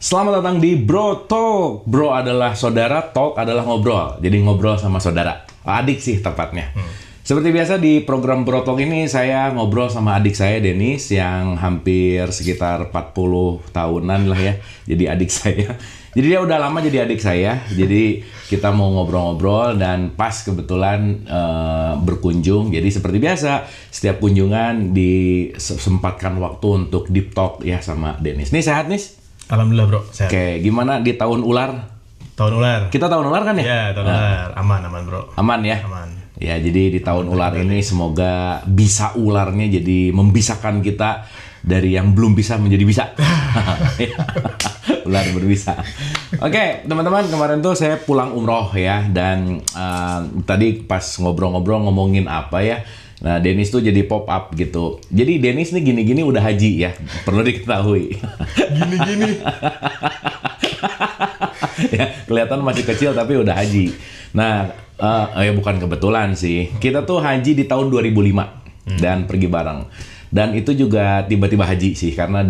Selamat datang di Bro Talk. Bro adalah saudara, talk adalah ngobrol. Jadi ngobrol sama saudara. Adik sih tepatnya. Seperti biasa di program Bro Talk ini saya ngobrol sama adik saya Dennis yang hampir sekitar 40 tahunan lah ya. Jadi adik saya. Jadi dia udah lama jadi adik saya. Jadi kita mau ngobrol-ngobrol dan pas kebetulan berkunjung. Jadi seperti biasa setiap kunjungan disempatkan waktu untuk deep talk ya sama Dennis. Nih sehat Nis? Alhamdulillah bro, sehat. Oke, gimana di tahun ular? Tahun ular. Kita tahun ular kan ya? Ya, tahun ular. Aman bro. Aman ya? Aman. Ya, jadi di tahun ular ini semoga bisa ularnya jadi membisahkan kita dari yang belum bisa menjadi bisa. Ular berbisa. Oke, teman-teman, kemarin tuh saya pulang umroh ya. Dan tadi pas ngobrol-ngobrol ngomongin apa ya. Nah, Dennis tuh jadi pop up gitu. Jadi Dennis nih gini-gini udah haji ya. Perlu diketahui. Gini-gini. Ya, kelihatan masih kecil tapi udah haji. Nah, ya bukan kebetulan sih. Kita tuh haji di tahun 2005 dan pergi bareng. Dan itu juga tiba-tiba haji sih karena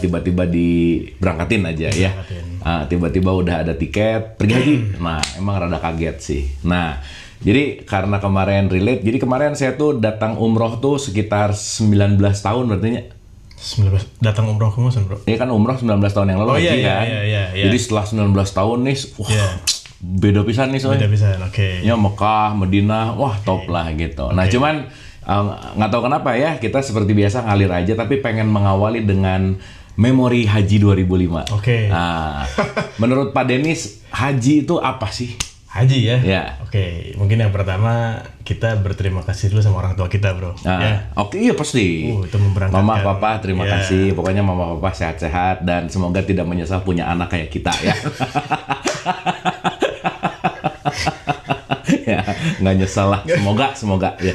tiba-tiba diberangkatin aja ya. Tiba-tiba udah ada tiket pergi haji. Nah, emang rada kaget sih. Nah, jadi karena kemarin relate, jadi kemarin saya tuh datang umroh tuh sekitar 19 tahun berarti. 19 datang umroh ke Musun bro. Iya kan umroh 19 tahun yang lalu haji kan. Iya. Jadi setelah 19 tahun nih, wah, beda pisan nih soalnya. Beda pisan, oke. Ya Mekah, Madinah, wah top lah gitu. Nah cuman nggak tahu kenapa ya, kita seperti biasa ngalir aja, tapi pengen mengawali dengan memori haji 2005. Oke. Nah, menurut Pak Dennis, haji itu apa sih? Haji ya? Ya. Oke, mungkin yang pertama kita berterima kasih dulu sama orang tua kita bro. Ya. Oke, iya pasti. Itu memberangkatkan. Mama, papa, terima kasih. Pokoknya mama, papa sehat-sehat dan semoga tidak menyesal punya anak kayak kita ya. Ya, nggak nyesal lah. Semoga ya.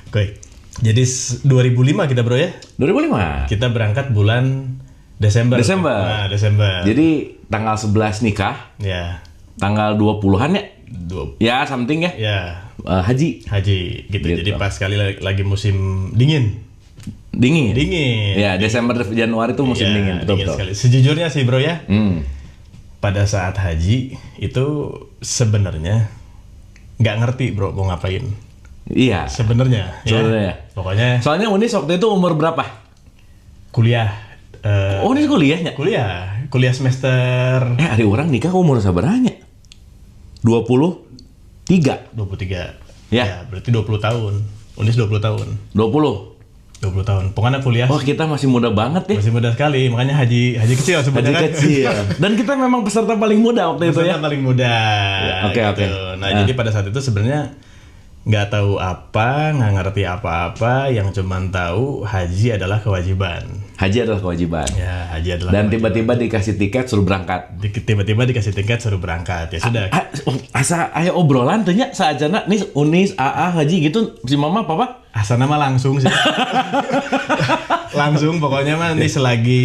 Oke. Jadi 2005 kita bro ya? 2005. Kita berangkat bulan Desember. Nah, Desember. Jadi tanggal 11 nikah. Ya. Tanggal 20-an ya? Ya, something ya. Ya. Haji Gitu. Jadi pas kali lagi musim dingin. Dingin. Ya, Desember Januari itu musim dingin, betul. Sekali. Sejujurnya sih bro ya. Pada saat haji itu sebenarnya nggak ngerti bro mau ngapain. Iya. Sebenarnya. Ya. Pokoknya. Soalnya Unis waktu itu umur berapa? Kuliah. Unis kuliahnya? Kuliah semester. Hari orang nikah umur sabaranya? 23. Ya, berarti 20 tahun. Unis 20 tahun. 20 tahun. Pokoknya kuliah. Wah, kita masih muda banget ya. Masih muda sekali, makanya haji kecil sebenarnya. Haji kecil. Dan kita memang peserta paling muda waktu itu ya. Peserta paling muda. Oke. Nah, jadi pada saat itu sebenarnya nggak tahu apa, nggak ngerti apa-apa, yang cuman tahu haji adalah kewajiban. Haji adalah kewajiban. Ya, haji adalah. Dan tiba-tiba dikasih tiket suruh berangkat. Tiba-tiba dikasih tiket suruh berangkat. Ya sudah. Asa aya obrolan tanya saajana nih Unis, AA, haji gitu si mama papa? Asa nama langsung sih. Langsung pokoknya mah nih selagi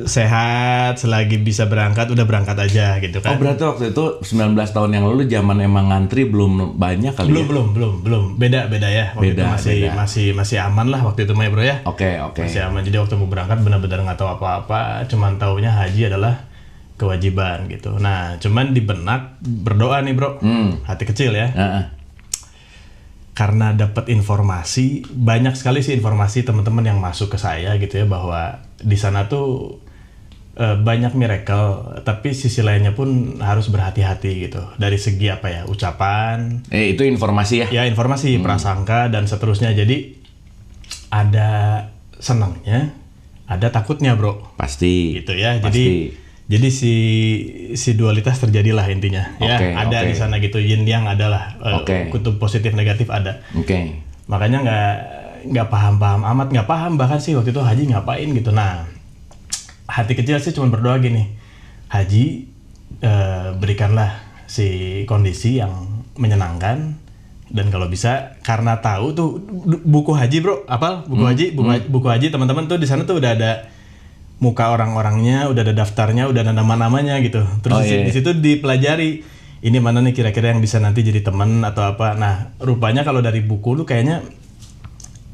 sehat, selagi bisa berangkat udah berangkat aja gitu kan. Oh, berarti waktu itu 19 tahun yang lalu zaman emang ngantri belum banyak kali ya? Belum. Beda ya. Waktu itu masih aman lah waktu itu mah ya bro ya. Oke. Masih aman. Jadi waktu mau berangkat benar-benar nggak tahu apa-apa, cuman taunya haji adalah kewajiban gitu. Nah, cuman di benak berdoa nih bro, hati kecil ya. Karena dapat informasi, banyak sekali sih informasi teman-teman yang masuk ke saya gitu ya, bahwa di sana tuh banyak miracle, tapi sisi lainnya pun harus berhati-hati gitu. Dari segi apa ya, ucapan. Itu informasi ya? Ya, informasi, prasangka dan seterusnya. Jadi ada senangnya, ada takutnya bro. Pasti. Gitu ya. Jadi si dualitas terjadilah intinya. Ada di sana gitu, yin yang adalah kutub positif negatif ada. Makanya nggak paham amat, nggak paham bahkan sih waktu itu haji ngapain gitu. Nah, hati kecil sih cuma berdoa gini, haji berikanlah si kondisi yang menyenangkan, dan kalau bisa karena tahu tuh buku haji bro, apal buku haji teman-teman tuh di sana tuh udah ada muka orang-orangnya, udah ada daftarnya, udah ada nama-namanya gitu. Terus di situ dipelajari ini mana nih kira-kira yang bisa nanti jadi teman atau apa. Nah, rupanya kalau dari buku lu kayaknya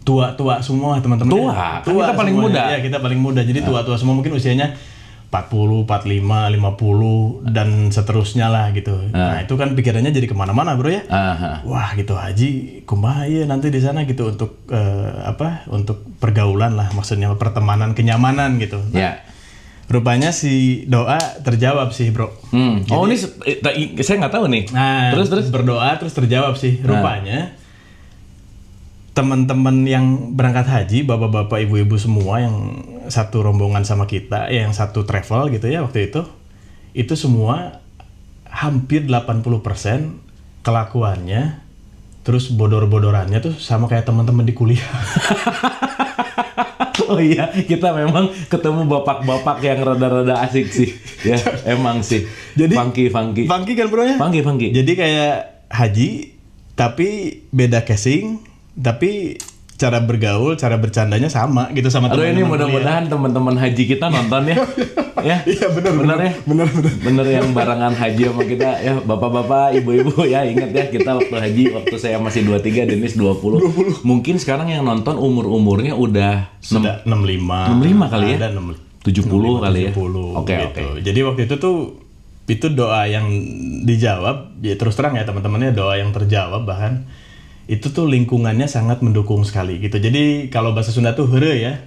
tua semua teman-teman. Tua, kita paling muda. Ya, kita paling muda. Jadi tua semua, mungkin usianya 40, 45, 50 dan seterusnya lah gitu. Nah itu kan pikirannya jadi kemana-mana bro ya. Wah gitu haji kumaha ya nanti di sana gitu untuk untuk pergaulan lah, maksudnya pertemanan, kenyamanan gitu. Nah, rupanya si doa terjawab sih bro. Jadi, ini saya nggak tahu nih. Nah, terus berdoa terus terjawab sih. Rupanya teman-teman yang berangkat haji, bapak-bapak, ibu-ibu semua yang satu rombongan sama kita, yang satu travel gitu ya waktu itu semua hampir 80% kelakuannya, terus bodor-bodorannya tuh sama kayak teman-teman di kuliah. Oh iya, kita memang ketemu bapak-bapak yang rada-rada asik sih. Ya, emang sih. Jadi funky kan bro ya? Funky. Jadi kayak haji tapi beda casing, tapi cara bergaul, cara bercandanya sama gitu sama teman-teman. Ini mudah-mudahan teman-teman haji kita nonton ya. Ya. Iya benar ya. Benar yang barengan haji sama kita ya, bapak-bapak, ibu-ibu ya, ingat ya kita waktu saya masih 23, Denis 20. Mungkin sekarang yang nonton umurnya udah 65 kali ya. Ada 70 kali ya. Oke. Jadi waktu itu doa yang dijawab, ya terus terang ya teman-temannya, doa yang terjawab bahkan itu tuh lingkungannya sangat mendukung sekali gitu. Jadi kalau bahasa Sunda tuh heureuy ya.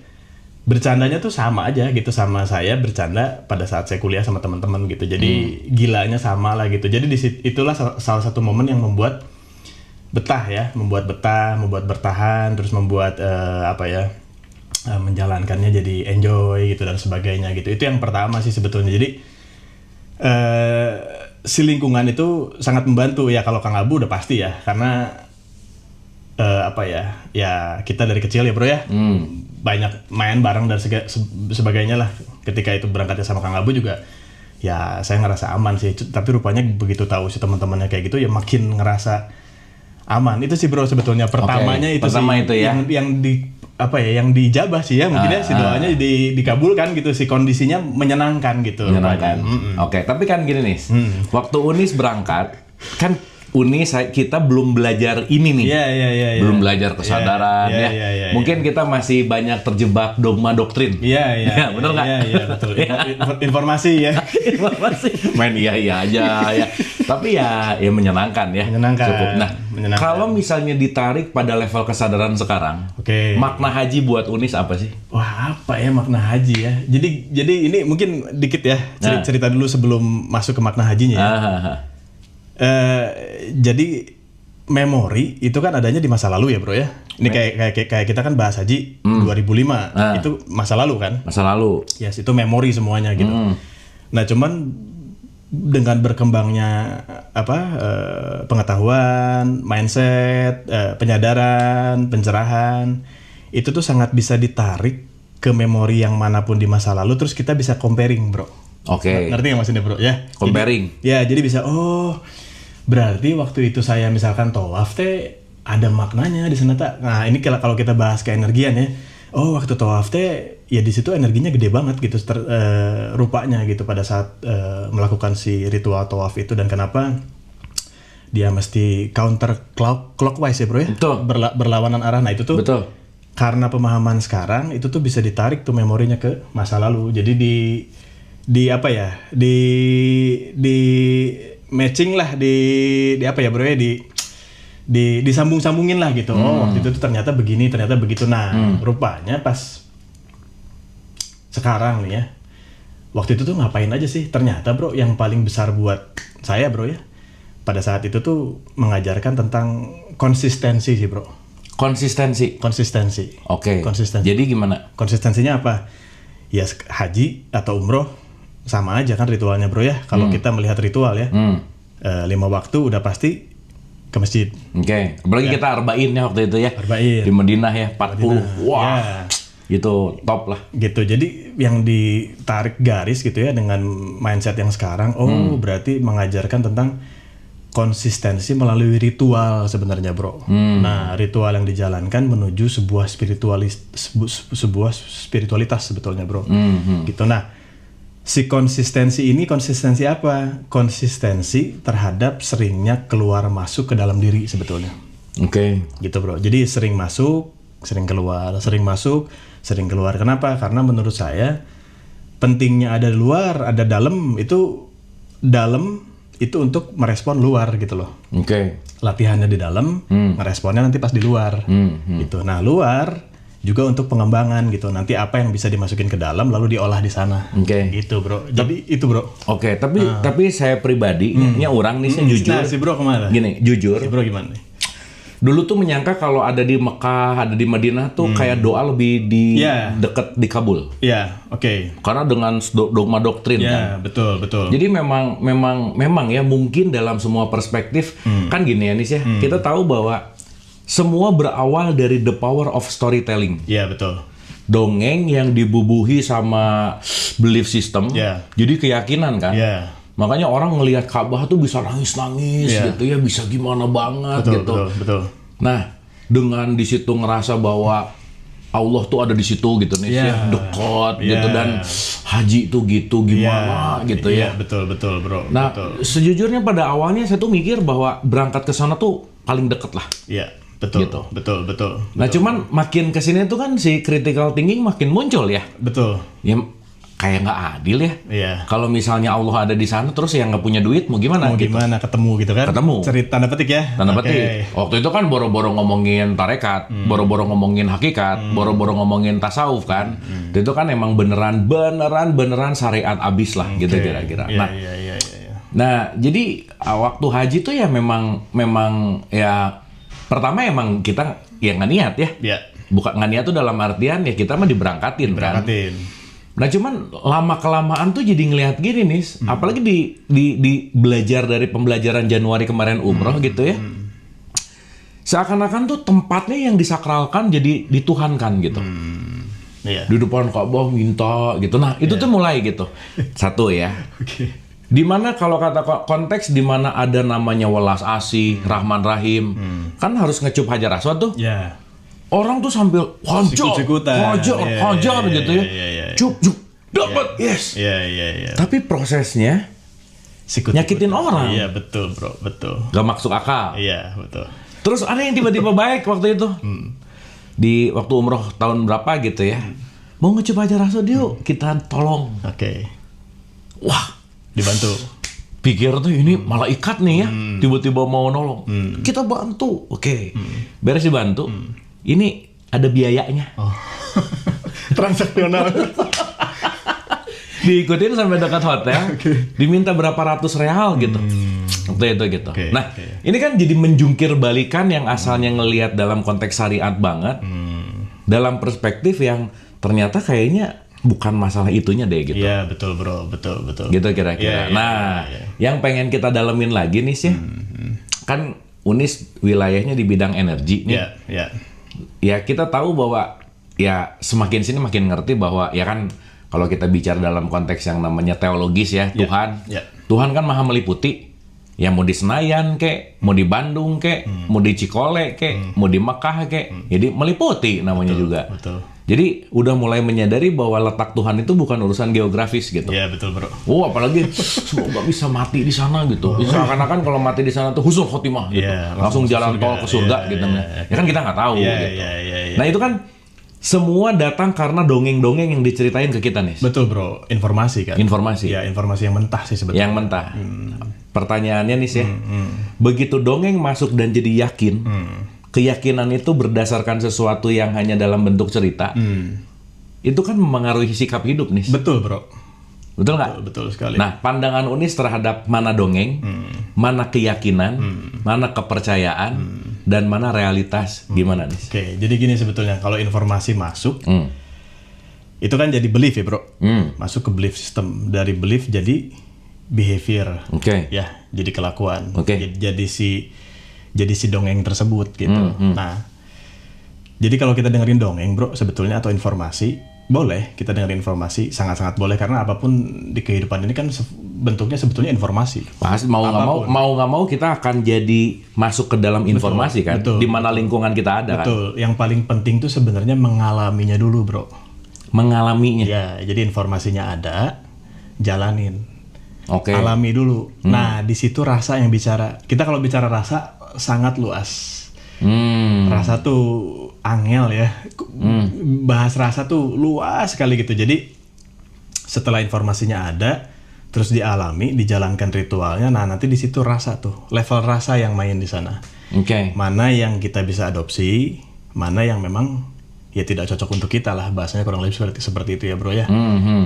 Bercandanya tuh sama aja gitu sama saya bercanda pada saat saya kuliah sama teman-teman gitu. Jadi gilanya sama lah gitu. Jadi itulah salah satu momen yang membuat betah, membuat bertahan, terus membuat menjalankannya jadi enjoy gitu dan sebagainya gitu. Itu yang pertama sih sebetulnya. Jadi si lingkungan itu sangat membantu ya. Kalau Kang Abu udah pasti ya, karena ya kita dari kecil ya bro ya, banyak main bareng dan sebagainya lah. Ketika itu berangkatnya sama Kang Abu juga ya saya ngerasa aman sih, tapi rupanya begitu tahu si teman-temannya kayak gitu ya makin ngerasa aman. Itu sih bro sebetulnya pertamanya itu pertama sih itu ya yang dijabah sih ya, mungkin si doanya dikabulkan gitu, si kondisinya menyenangkan gitu. Oke, tapi kan gini nih, waktu Unis berangkat kan kita belum belajar ini nih. Iya. Belum belajar kesadaran ya. Mungkin kita masih banyak terjebak dogma doktrin. Iya. Benar nggak? Iya, betul. Informasi ya. Informasi. Main iya aja ya. Tapi ya menyenangkan ya. Cukup. Nah, kalau misalnya ditarik pada level kesadaran sekarang, makna haji buat Unis apa sih? Wah, apa ya makna haji ya? Jadi ini mungkin dikit ya, cerita dulu sebelum masuk ke makna hajinya ya. Jadi memori itu kan adanya di masa lalu ya bro ya. Ini kayak kita kan bahas haji 2005 itu masa lalu kan. Masa lalu. Yes, itu memori semuanya gitu. Nah cuman dengan berkembangnya pengetahuan, mindset, penyadaran, pencerahan, itu tuh sangat bisa ditarik ke memori yang manapun di masa lalu, terus kita bisa comparing bro. Ngerti nggak maksudnya bro ya? Comparing. Jadi bisa berarti waktu itu saya misalkan tawaf ada maknanya di sana tak. Nah ini kalau kita bahas keenergian ya. Waktu tawaf ya di situ energinya gede banget gitu rupanya gitu pada saat melakukan si ritual tawaf itu, dan kenapa dia mesti counter clockwise ya bro ya. Betul. Berlawanan arah. Nah itu tuh betul. Karena pemahaman sekarang itu tuh bisa ditarik tuh memorinya ke masa lalu. Jadi di matching lah di bro ya, disambung-sambungin lah gitu. Waktu itu tuh ternyata begini, ternyata begitu. Nah, rupanya pas sekarang nih ya, waktu itu tuh ngapain aja sih? Ternyata bro, yang paling besar buat saya bro ya, pada saat itu tuh mengajarkan tentang konsistensi sih bro. Konsistensi. Oke. Jadi gimana? Konsistensinya apa? Ya haji atau umroh sama aja kan ritualnya bro ya. Kalau kita melihat ritual ya, 5 waktu udah pasti ke masjid. Apalagi kita arba'in ya waktu itu ya. Arba'in. Di Madinah ya, 40. Wah. Itu top lah. Gitu. Jadi yang ditarik garis gitu ya dengan mindset yang sekarang, berarti mengajarkan tentang konsistensi melalui ritual sebenarnya bro. Nah ritual yang dijalankan menuju sebuah spiritualitas sebetulnya bro. Gitu. Nah si konsistensi ini, konsistensi apa? Konsistensi terhadap seringnya keluar masuk ke dalam diri sebetulnya. Gitu bro. Jadi sering masuk, sering keluar, sering masuk, sering keluar. Kenapa? Karena menurut saya pentingnya ada luar, ada dalam itu untuk merespon luar gitu loh. Oke. Latihannya di dalam, meresponnya nanti pas di luar. Gitu. Nah, luar juga untuk pengembangan gitu. Nanti apa yang bisa dimasukin ke dalam lalu diolah di sana. Gitu, Bro. Jadi itu, Bro. Tapi saya pribadi, ini orang nih saya jujur. Nah, si Bro kemana? Gini, jujur. Si Bro gimana nih? Dulu tuh menyangka kalau ada di Mekah, ada di Madinah tuh kayak doa lebih deket dikabul. Iya, oke. Karena dengan dogma doktrin kan. Betul. Jadi memang ya mungkin dalam semua perspektif kan gini ya Nis ya. Kita tahu bahwa semua berawal dari the power of storytelling. Iya, betul. Dongeng yang dibubuhi sama belief system. Jadi keyakinan kan. Makanya orang ngelihat Ka'bah tuh bisa nangis-nangis gitu ya, bisa gimana banget Betul. Nah, dengan di situ ngerasa bahwa Allah tuh ada di situ gitu nih, dekat gitu dan haji tuh gitu gimana gitu ya. Betul, Bro. Nah, sejujurnya pada awalnya saya tuh mikir bahwa berangkat ke sana tuh paling deket lah. Iya, betul. Gitu. Betul. Nah, cuman makin kesini tuh kan si critical thinking makin muncul ya. Betul. Ya kayak nggak adil ya. Iya. Kalau misalnya Allah ada di sana terus yang nggak punya duit mau gimana? Mau gitu. gimana ketemu gitu kan? Ketemu. Cerita tanda petik ya. Tanda petik. Waktu itu kan boro-boro ngomongin tarekat, boro-boro ngomongin hakikat, boro-boro ngomongin tasawuf kan. Itu kan emang beneran syariat abis lah gitu kira-kira. Iya. Nah, jadi waktu haji tuh ya memang ya pertama emang kita ya nggak niat ya. Iya. Bukan nggak niat tuh dalam artian ya kita mah diberangkatin. Kan. Nah cuman lama-kelamaan tuh jadi ngelihat gini nih, apalagi di belajar dari pembelajaran Januari kemarin umroh gitu ya, seakan-akan tuh tempatnya yang disakralkan jadi dituhankan gitu. Di depan Ka'bah minta gitu. Nah itu tuh mulai gitu. Satu ya. Dimana kalau kata konteks dimana ada namanya welas asih, Rahman Rahim, kan harus ngecup Hajar Aswad tuh. Orang tuh sambil hajar gitu ya. Cup, dapat, yes. Iya. Tapi prosesnya nyakitin orang. Iya, betul, Bro, betul. Gak masuk akal. Iya, betul. Terus ada yang tiba-tiba baik waktu itu. Di waktu umroh tahun berapa gitu ya. Mau ngecup Hajar Aswad yuk, kita tolong. Wah, dibantu. Pikir tuh ini malaikat nih ya, tiba-tiba mau nolong. Kita bantu, beres dibantu. Ini ada biayanya. Transaksional. Diikutin sampai dekat hotel, diminta berapa ratus real gitu. Waktu itu gitu. Ini kan jadi menjungkir balikan yang asalnya ngelihat dalam konteks syariat banget, dalam perspektif yang ternyata kayaknya bukan masalah itunya deh gitu. Iya, betul, Bro, betul. Gitu kira-kira. Yang pengen kita dalemin lagi nih sih, kan Unis wilayahnya di bidang energi nih. Ya kita tahu bahwa ya semakin sini makin ngerti bahwa ya kan kalau kita bicara dalam konteks yang namanya teologis ya, Tuhan kan maha meliputi. Ya mau di Senayan kek, mau di Bandung kek, mau di Cikole kek, mau di Mekah kek. Jadi meliputi namanya juga. Jadi udah mulai menyadari bahwa letak Tuhan itu bukan urusan geografis gitu. Iya, betul, Bro. Apalagi semoga bisa mati di sana gitu. Seakan-akan kalau mati di sana tuh husnul khotimah gitu. Langsung jalan tol ke surga gitu. Ya kan kita nggak tahu gitu. Nah, itu kan semua datang karena dongeng-dongeng yang diceritain ke kita nih. Betul, Bro. Informasi kan. Informasi. Ya, informasi yang mentah sih sebetulnya. Yang mentah. Pertanyaannya nih sih, begitu dongeng masuk dan jadi yakin, keyakinan itu berdasarkan sesuatu yang hanya dalam bentuk cerita, itu kan memengaruhi sikap hidup nih. Betul, Bro. Betul nggak? Betul sekali. Nah, pandangan Unis terhadap mana dongeng, mana keyakinan, mana kepercayaan, dan mana realitas, gimana nih? Jadi gini sebetulnya, kalau informasi masuk, itu kan jadi belief ya, Bro. Masuk ke belief system. Dari belief jadi behavior. Ya, jadi kelakuan. Jadi si dongeng tersebut gitu. Nah, jadi kalau kita dengerin dongeng, Bro, sebetulnya atau informasi, boleh kita dengerin informasi, sangat-sangat boleh karena apapun di kehidupan ini kan bentuknya sebetulnya informasi. Pasti mau nggak mau kita akan jadi masuk ke dalam informasi kan, di mana lingkungan kita ada kan. Betul. Yang paling penting tuh sebenarnya mengalaminya dulu, Bro. Mengalaminya. Ya, jadi informasinya ada, jalanin. Alami dulu. Nah, di situ rasa yang bicara. Kita kalau bicara rasa sangat luas. Rasa tuh angel ya. Bahas rasa tuh luas sekali gitu. Jadi Setelah informasinya ada, terus dialami, dijalankan ritualnya, nah nanti di situ rasa tuh, level rasa yang main di sana. Mana yang kita bisa adopsi, mana yang memang ya tidak cocok untuk kita lah, bahasanya kurang lebih seperti itu ya bro ya.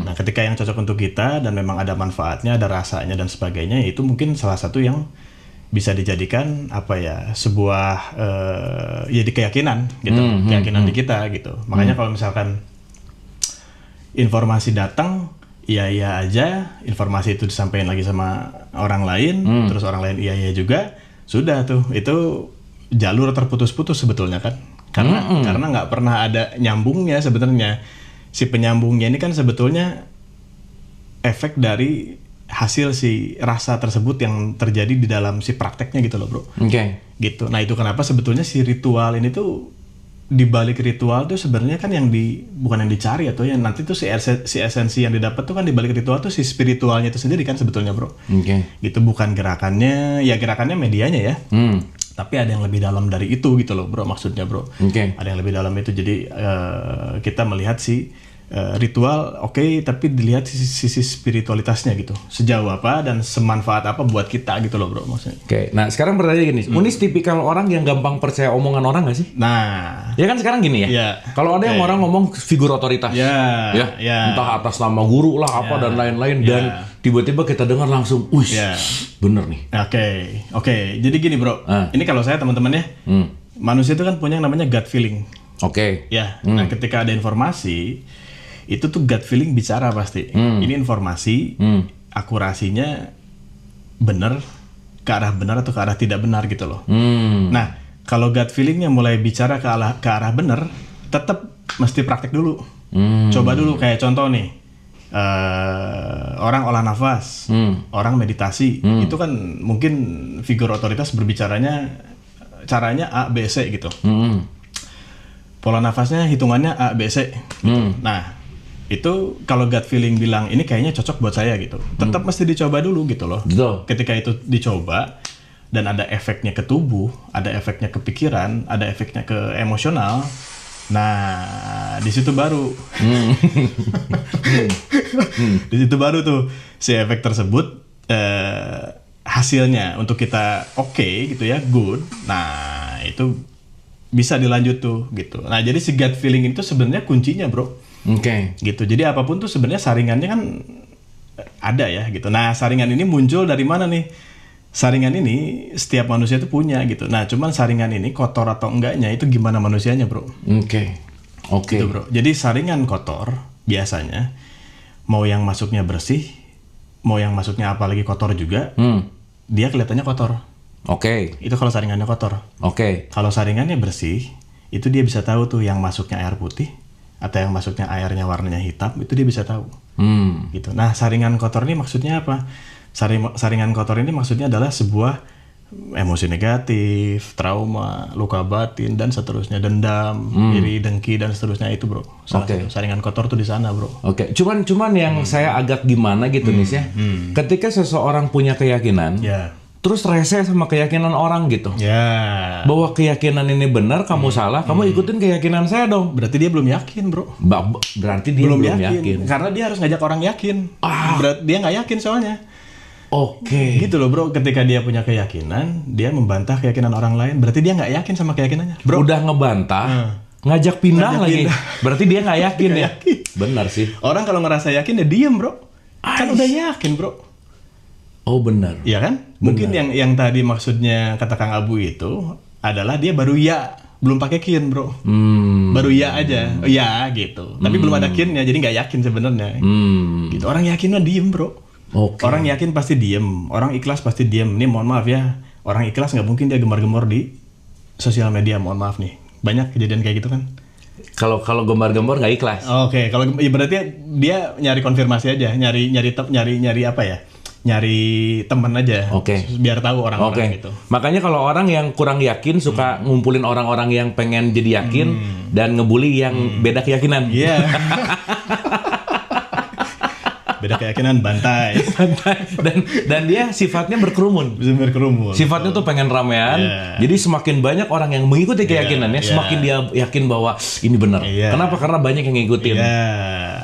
Nah ketika yang cocok untuk kita dan memang ada manfaatnya, ada rasanya dan sebagainya, itu mungkin salah satu yang bisa dijadikan apa ya, sebuah ya di keyakinan gitu, keyakinan di kita gitu. Makanya kalau misalkan informasi datang, iya aja, informasi itu disampaikan lagi sama orang lain, terus orang lain iya juga, sudah tuh, itu jalur terputus-putus sebetulnya kan, karena nggak pernah ada nyambungnya sebenarnya. Si penyambungnya ini kan sebetulnya efek dari hasil si rasa tersebut yang terjadi di dalam si prakteknya gitu loh bro. Gitu. Nah itu kenapa sebetulnya si ritual ini tuh, di balik ritual tuh sebenarnya kan bukan yang dicari atau yang nanti tuh si esensi yang didapat tuh kan di balik ritual tuh si spiritualnya itu sendiri kan sebetulnya bro. Gitu, bukan gerakannya, ya gerakannya medianya ya. Tapi ada yang lebih dalam dari itu gitu loh bro, maksudnya bro. Ada yang lebih dalam itu, jadi kita melihat si ritual tapi dilihat sisi spiritualitasnya gitu, sejauh apa dan semanfaat apa buat kita gitu loh bro, maksudnya. Nah sekarang pertanyaan gini, Unis tipikal orang yang gampang percaya omongan orang nggak sih? Nah ya kan sekarang gini ya, kalau ada yang orang ngomong figur otoritas, entah atas nama guru lah apa dan lain-lain, dan tiba-tiba kita dengar langsung, bener nih. Oke. Jadi gini bro, ini kalau saya teman-teman ya, manusia itu kan punya yang namanya gut feeling. Nah ketika ada informasi itu tuh gut feeling bicara pasti. Ini informasi, akurasinya benar, ke arah benar atau ke arah tidak benar gitu loh. Nah, kalau gut feelingnya mulai bicara ke arah benar, tetap mesti praktek dulu. Coba dulu, kayak contoh nih, orang olah nafas, orang meditasi, itu kan mungkin figur otoritas berbicaranya, caranya A, B, C gitu. Pola nafasnya hitungannya A, B, C gitu. Nah, itu kalau gut feeling bilang ini kayaknya cocok buat saya gitu, tetap mesti dicoba dulu gitu loh. Ketika itu dicoba dan ada efeknya ke tubuh, ada efeknya ke pikiran, ada efeknya ke emosional, nah di situ baru di situ baru tuh si efek tersebut hasilnya untuk kita gitu ya, good. Nah itu bisa dilanjut tuh gitu. Nah jadi si gut feeling itu sebenarnya kuncinya bro. Gitu. Jadi apapun tuh sebenarnya saringannya kan ada ya gitu. Nah saringan ini muncul dari mana nih? Saringan ini setiap manusia tuh punya gitu. Nah cuman saringan ini kotor atau enggaknya itu gimana manusianya bro. Gitu bro. Jadi saringan kotor biasanya mau yang masuknya bersih, mau yang masuknya apalagi kotor juga, dia kelihatannya kotor. Itu kalau saringannya kotor. Kalau saringannya bersih, itu dia bisa tahu tuh yang masuknya air putih atau yang masuknya airnya warnanya hitam, itu dia bisa tahu. Gitu. Nah, saringan kotor ini maksudnya apa? Saringan kotor ini maksudnya adalah sebuah emosi negatif, trauma, luka batin dan seterusnya, dendam, iri, dengki dan seterusnya itu, bro. Saringan kotor tuh di sana, bro. Cuman yang saya agak gimana gitu nih ya. Ketika seseorang punya keyakinan, terus rese sama keyakinan orang gitu. Bahwa keyakinan ini benar, kamu salah, kamu ikutin keyakinan saya dong. Berarti dia belum yakin, bro. Berarti dia belum yakin. Karena dia harus ngajak orang yakin. Berarti dia nggak yakin soalnya. Gitu loh, bro. Ketika dia punya keyakinan, dia membantah keyakinan orang lain. Berarti dia nggak yakin sama keyakinannya, bro. Udah ngebantah, ngajak pindah lagi. Berarti dia nggak yakin ya. Benar sih. Orang kalau ngerasa yakin ya diem, bro. Kan udah yakin, bro. Benar. Iya kan? Mungkin yang tadi maksudnya kata Kang Abu itu adalah dia baru belum pakai kin, bro. Baru aja, gitu. Tapi belum ada kinnya, jadi nggak yakin sebenarnya. Gitu. Orang yakinnya diem, bro. Orang yakin pasti diem, orang ikhlas pasti diem. Ini mohon maaf ya, orang ikhlas nggak mungkin dia gemar-gemor di sosial media. Mohon maaf nih, banyak kejadian kayak gitu kan. Kalau gemar-gemor nggak ikhlas. Kalau berarti dia nyari konfirmasi aja, nyari apa ya? Nyari temen aja, biar tahu orang-orang gitu. Makanya kalau orang yang kurang yakin suka ngumpulin orang-orang yang pengen jadi yakin dan ngebully yang beda keyakinan. Beda keyakinan, bantai. dan dia sifatnya berkerumun. Sifatnya tuh pengen ramean. Jadi semakin banyak orang yang mengikuti keyakinannya, semakin dia yakin bahwa ini benar. Kenapa? Karena banyak yang ngikutin.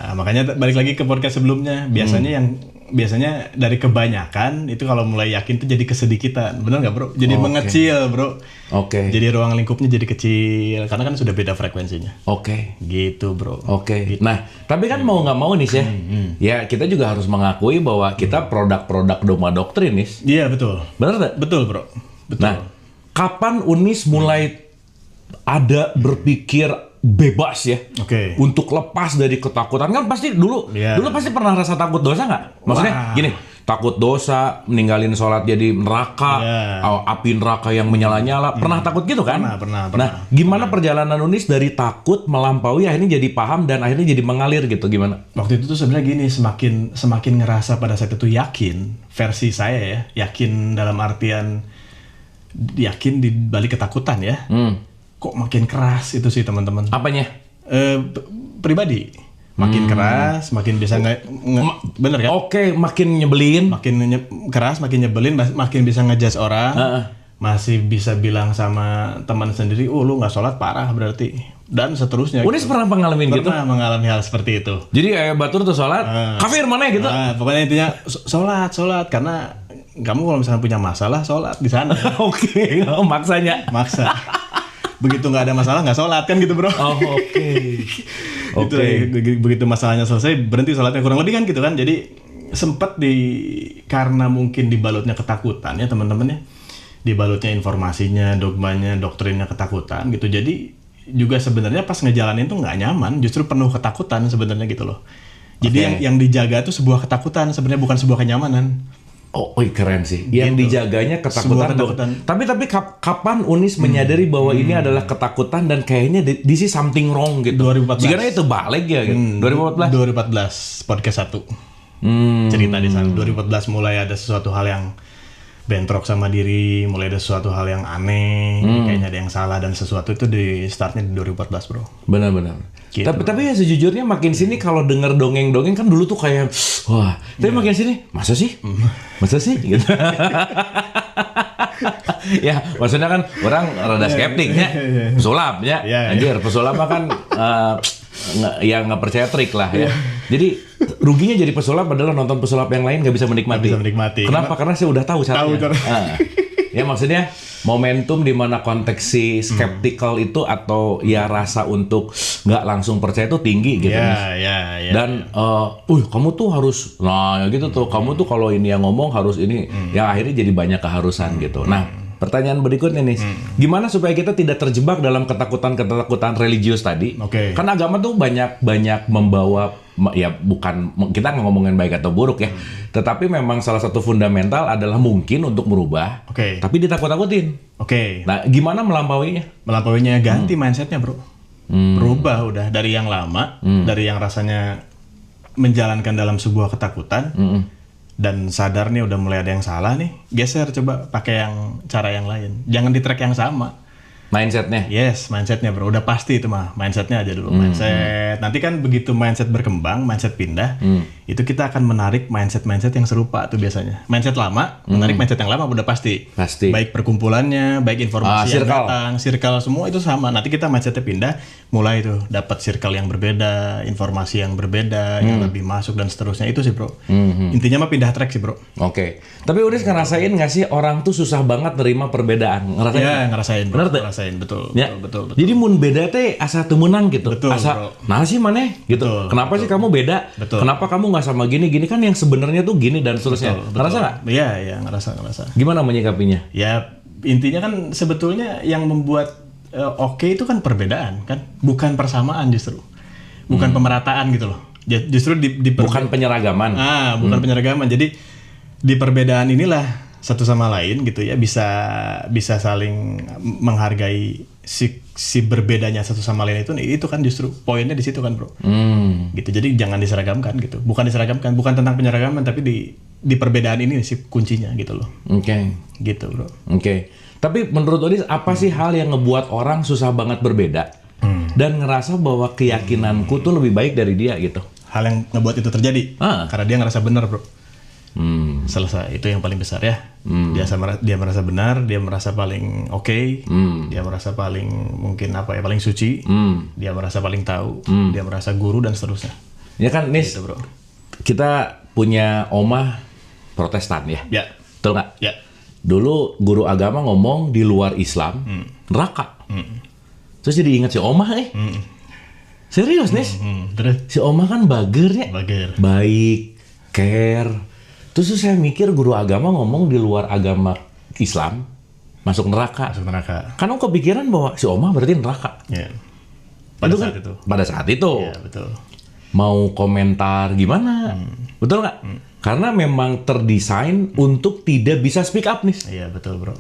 Nah, makanya balik lagi ke podcast sebelumnya, biasanya dari kebanyakan itu kalau mulai yakin tuh jadi kesedikitan, benar nggak bro? Jadi mengecil bro. Jadi ruang lingkupnya jadi kecil karena kan sudah beda frekuensinya. Gitu bro. Gitu. Nah, tapi kan mau nggak mau nih ya, ya kita juga harus mengakui bahwa kita produk-produk dogma doktrin nih. Iya betul. Benar nggak? Betul bro. Betul. Nah, kapan Unis mulai ada berpikir bebas ya, untuk lepas dari ketakutan? Kan pasti dulu pasti pernah rasa takut dosa nggak? Maksudnya gini, takut dosa, meninggalin sholat jadi neraka, api neraka yang menyala-nyala, pernah takut gitu kan? Pernah. Nah, gimana perjalanan Unis dari takut melampaui akhirnya jadi paham dan akhirnya jadi mengalir gitu, gimana? Waktu itu tuh sebenarnya gini, semakin ngerasa pada saat itu yakin, versi saya ya, yakin dalam artian yakin di balik ketakutan ya. Kok makin keras itu sih teman-teman. Apanya? Pribadi. Makin keras, makin bisa bener kan? Makin nyebelin. Keras, makin nyebelin, makin bisa ngejudge orang. Masih bisa bilang sama teman sendiri, lu nggak sholat parah berarti. Dan seterusnya. Unis pernah mengalami gitu? Pernah mengalami hal seperti itu. Jadi Batur tuh sholat, kafir mana gitu? Pokoknya intinya sholat karena kamu kalau misalnya punya masalah sholat di sana. Maksanya. Maksa. Begitu nggak ada masalah nggak sholat kan gitu bro. Begitu masalahnya selesai berhenti sholatnya, kurang lebih kan gitu kan. Jadi sempat karena mungkin dibalutnya ketakutan ya teman-teman ya, dibalutnya informasinya, dogmanya, doktrinnya ketakutan gitu. Jadi juga sebenarnya pas ngejalanin tuh nggak nyaman, justru penuh ketakutan sebenarnya gitu loh. Jadi yang dijaga tuh sebuah ketakutan sebenarnya, bukan sebuah kenyamanan. Keren sih. Yang dijaganya ketakutan. Tapi kapan Unis menyadari bahwa ini adalah ketakutan dan kayaknya this is something wrong gitu? 2014. Jika itu balik ya gitu. 2014 podcast 1. Cerita di sana. 2014 mulai ada sesuatu hal yang bentrok sama diri, mulai ada sesuatu hal yang aneh, kayaknya ada yang salah dan sesuatu itu di startnya di 2014 bro. Benar. Gitu. Tapi ya sejujurnya makin sini kalau denger dongeng-dongeng kan dulu tuh kayak wah, tapi makin sini masa sih gitu. Ya maksudnya kan orang rada skeptiknya, pesulap ya, anjir pesulap kan nggak percaya trik lah ya. Jadi ruginya jadi pesulap adalah nonton pesulap yang lain nggak bisa menikmati. Kenapa? Karena saya udah tahu caranya. Ya maksudnya momentum di mana konteks si skeptical itu atau ya rasa untuk nggak langsung percaya itu tinggi gitu. Dan kamu tuh harus gitu tuh. Kamu tuh kalau ini yang ngomong harus ini, yang akhirnya jadi banyak keharusan gitu. Nah, pertanyaan berikutnya nih, gimana supaya kita tidak terjebak dalam ketakutan religius tadi? Kan agama tuh banyak membawa, ya bukan kita nggak ngomongin baik atau buruk ya, tetapi memang salah satu fundamental adalah mungkin untuk merubah, tapi ditakut-takutin. Nah, gimana melampauinya? Melampauinya ganti mindsetnya bro, berubah udah dari yang lama, dari yang rasanya menjalankan dalam sebuah ketakutan. Dan sadar nih udah mulai ada yang salah nih, geser coba pakai cara yang lain. Jangan di track yang sama. Mindsetnya? Yes, mindsetnya bro. Udah pasti itu mah. Mindsetnya aja dulu. Mindset. Nanti kan begitu mindset berkembang, mindset pindah, itu kita akan menarik mindset yang serupa tuh biasanya. Mindset lama, menarik mindset yang lama udah pasti. Baik perkumpulannya, baik informasi yang datang, circle semua itu sama. Nanti kita mindsetnya pindah, mulai tuh dapat circle yang berbeda, informasi yang berbeda, yang lebih masuk dan seterusnya. Itu sih bro. Intinya mah pindah track sih bro. Tapi udah ngerasain nggak sih orang tuh susah banget nerima perbedaan? Ngerasain? Ya, ngerasain. Bener tuh? Betul. Jadi mun beda teh asa teu meunang gitu. Betul, asa nah sih maneh gitu. Kenapa sih kamu beda? Kenapa kamu nggak sama gini kan yang sebenarnya tuh gini dan seterusnya. Ngerasa nggak? Iya, ngerasa. Gimana menyikapinya? Ya intinya kan sebetulnya yang membuat itu kan perbedaan kan, bukan persamaan justru. Bukan pemerataan gitu loh. Justru bukan penyeragaman. Bukan penyeragaman. Jadi di perbedaan inilah satu sama lain gitu ya bisa saling menghargai si berbedanya satu sama lain itu kan justru poinnya di situ kan bro. Gitu, jadi jangan diseragamkan gitu, bukan tentang penyeragaman tapi di perbedaan ini sih kuncinya gitu loh. Gitu bro. Tapi menurut Odis apa sih hal yang ngebuat orang susah banget berbeda dan ngerasa bahwa keyakinanku tuh lebih baik dari dia gitu? Hal yang ngebuat itu terjadi karena dia ngerasa benar bro. Selesai, itu yang paling besar ya. Dia merasa benar, dia merasa paling dia merasa paling mungkin paling suci, dia merasa paling tahu, dia merasa guru dan seterusnya. Ya kan, Nis, gitu, bro. Kita punya omah Protestan ya? Ya. Betul nggak? Ya. Dulu guru agama ngomong di luar Islam, neraka. Terus jadi ingat si omah Serius, Nis? Terus? Si omah kan bager ya? Bager. Baik, care. Terus saya mikir guru agama ngomong di luar agama Islam, masuk neraka. Masuk neraka. Kan aku kepikiran bahwa si omah berarti neraka. Ya. Pada saat itu. Pada saat itu. Iya, betul. Mau komentar gimana? Betul nggak? Karena memang terdesain untuk tidak bisa speak up, nih. Iya, betul, bro.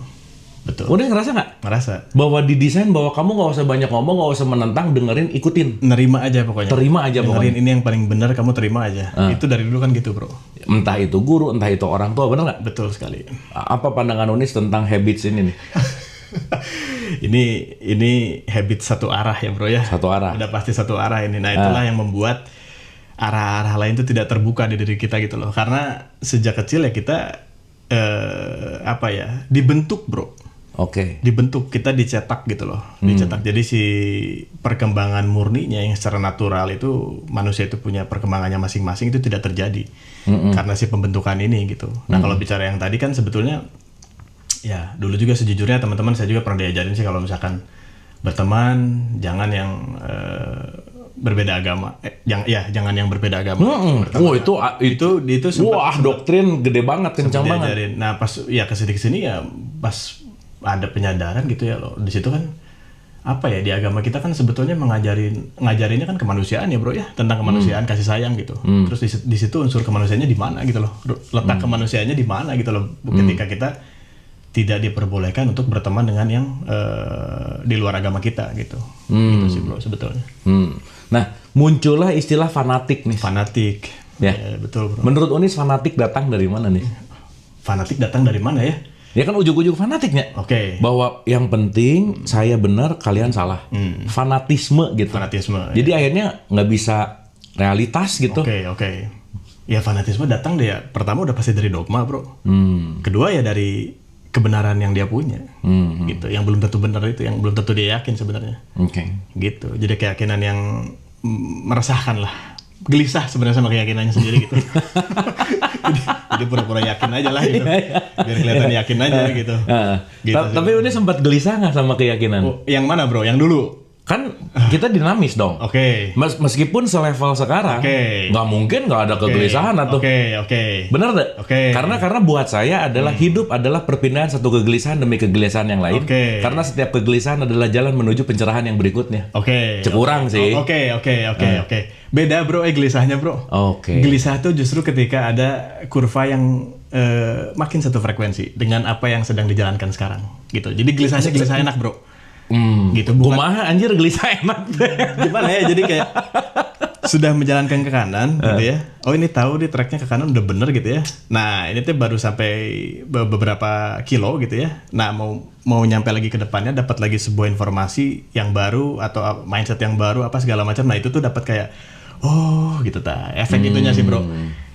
Betul. Udah ngerasa nggak? Ngerasa. Bahwa didesain bahwa kamu nggak usah banyak ngomong, nggak usah menentang, dengerin, ikutin. Nerima aja pokoknya. Terima aja dengerin pokoknya. ini yang paling benar, kamu terima aja. Itu dari dulu kan gitu, bro. Entah itu guru, entah itu orang tua, bener nggak? Betul sekali. Apa pandangan Unis tentang habits ini nih? ini habit satu arah ya, bro ya. Satu arah. Udah pasti satu arah ini. Nah, itulah yang membuat arah-arah lain itu tidak terbuka di diri kita gitu loh. Karena sejak kecil ya kita dibentuk, bro. Oke. Dibentuk, kita dicetak gitu loh. Dicetak. Jadi si perkembangan murninya yang secara natural itu manusia itu punya perkembangannya masing-masing itu tidak terjadi. Karena si pembentukan ini gitu. Nah, kalau bicara yang tadi kan sebetulnya ya dulu juga sejujurnya teman-teman saya juga pernah diajarin sih kalau misalkan berteman jangan yang berbeda agama. Jangan yang berbeda agama. Itu wah, doktrin gede banget, kencang banget. Diajarin. Nah, pas ya kesini ya pas ada penyadaran gitu ya loh. Di situ kan di agama kita kan sebetulnya ngajarinnya kan kemanusiaan ya, bro ya, tentang kemanusiaan, kasih sayang gitu. Terus di situ unsur kemanusiaannya di mana gitu loh. Letak kemanusiaannya di mana gitu loh. Ketika kita tidak diperbolehkan untuk berteman dengan yang di luar agama kita gitu. Gitu sih, bro, sebetulnya. Nah, muncullah istilah fanatik nih. Fanatik. Ya, betul, bro. Menurut Unis fanatik datang dari mana nih? Fanatik datang dari mana ya? Ya kan ujung-ujung fanatiknya. Oke. Bahwa yang penting saya benar, kalian salah. Fanatisme gitu. Fanatisme. Jadi akhirnya nggak bisa realitas gitu. Oke. Ya fanatisme datang dia pertama udah pasti dari dogma, bro. Kedua ya dari kebenaran yang dia punya. Gitu. Yang belum tentu benar itu, yang belum tentu dia yakin sebenarnya. Oke. Gitu. Jadi keyakinan yang meresahkan lah. Gelisah sebenarnya sama keyakinannya sendiri gitu. jadi pura-pura yakin aja lah gitu. Biar kelihatan yakin aja gitu. Tapi Unis sempat gelisah nggak sama keyakinan? Yang mana, bro? Yang dulu? Kan kita dinamis dong. Oke. Meskipun selevel sekarang, nggak mungkin nggak ada kegelisahan atau. Oke. Benar nggak? Oke. Karena buat saya adalah hidup adalah perpindahan satu kegelisahan demi kegelisahan yang lain. Karena setiap kegelisahan adalah jalan menuju pencerahan yang berikutnya. Cekurang sih. Oke. Beda, bro, gelisahnya, bro. Gelisah tuh justru ketika ada kurva yang makin satu frekuensi dengan apa yang sedang dijalankan sekarang. Gitu. Jadi gelisahnya gelisah enak, bro. Gitu, bukan kumaha anjir gelisah enak. Gimana ya, jadi kayak sudah menjalankan ke kanan gitu ya. Oh, ini tahu di tracknya ke kanan udah bener gitu ya. Nah, ini tuh baru sampai beberapa kilo gitu ya. Nah, mau nyampe lagi ke depannya dapat lagi sebuah informasi yang baru atau mindset yang baru apa segala macam. Nah, itu tuh dapat kayak gitu ta. Efek itunya sih, bro.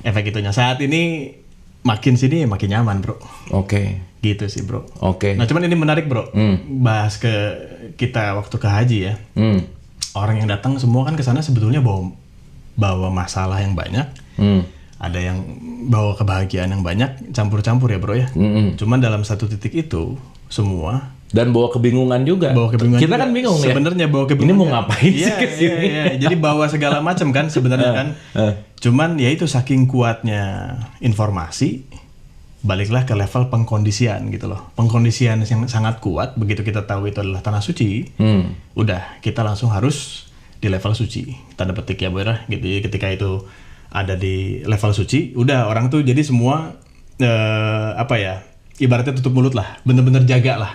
Efek itunya saat ini makin sini makin nyaman, bro. Gitu sih, bro. Nah, cuman ini menarik, bro. Bahas ke kita waktu ke haji ya. Orang yang datang semua kan ke sana sebetulnya bawa masalah yang banyak. Ada yang bawa kebahagiaan yang banyak, campur-campur ya, bro ya. Cuman dalam satu titik itu semua dan bawa kebingungan juga. Kita kan bingung ya. Sebenarnya bawa kebingungan. Ini mau ngapain sih kesini? Iya. Jadi bawa segala macam kan sebenarnya kan. Cuman ya itu saking kuatnya informasi, baliklah ke level pengkondisian gitu loh. Pengkondisian yang sangat kuat, begitu kita tahu itu adalah tanah suci, udah kita langsung harus di level suci. Tanda petik ya, bro. Gitu. Jadi ketika itu ada di level suci, udah orang tuh jadi semua ibaratnya tutup mulut lah, bener-bener jaga lah.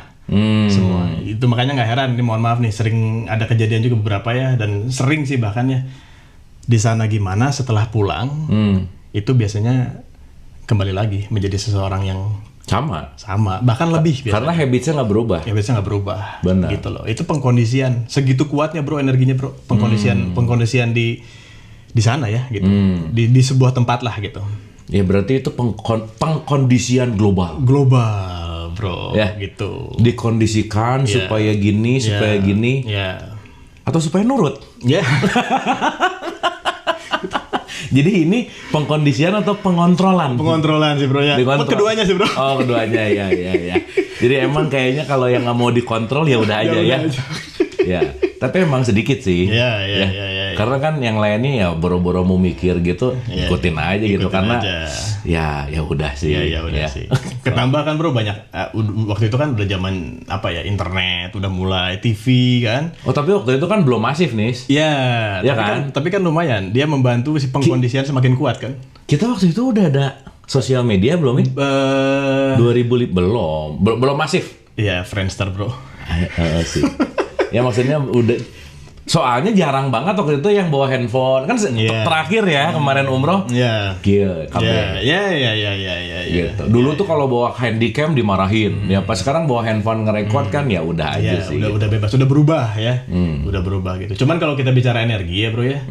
Semua. Itu makanya nggak heran, ini mohon maaf nih, sering ada kejadian juga beberapa ya, dan sering sih bahkan ya di sana gimana setelah pulang, itu biasanya kembali lagi menjadi seseorang yang sama, bahkan lebih biasanya. Karena habitsnya nggak berubah. Benar. Gitu loh. Itu pengkondisian segitu kuatnya, bro, energinya, bro. Pengkondisian di sana ya gitu. Di sebuah tempat lah gitu. Ya berarti itu pengkondisian global, bro. Ya, gitu. Dikondisikan supaya gini, supaya gini. Ya. Atau supaya nurut. Ya. Jadi ini pengkondisian atau pengontrolan? Pengontrolan sih bro ya. Keduanya sih bro. Oh keduanya ya. Jadi emang kayaknya kalau yang nggak mau dikontrol ya udah aja ya. Ya, tapi emang sedikit sih. Iya. Karena kan yang lainnya ya boro-boro mau mikir gitu, ikutin aja gitu karena ya udah sih. Ya udah sih. Ketambah kan bro banyak waktu itu kan udah zaman internet, udah mulai TV kan. Oh, tapi waktu itu kan belum masif nih. Iya, tapi kan lumayan. Dia membantu si pengkondisian semakin kuat kan. Kita waktu itu udah ada sosial media belum nih? 2000 belum masif. Iya, Friendster bro. Sih. Ya maksudnya udah, soalnya jarang banget waktu itu yang bawa handphone kan terakhir ya kemarin umroh. Gila, gitu. Dulu tuh kalau bawa handycam dimarahin. Ya pas sekarang bawa handphone ngerekord kan ya udah aja sih. Udah bebas, udah berubah ya. Udah berubah gitu. Cuman kalau kita bicara energi ya bro ya.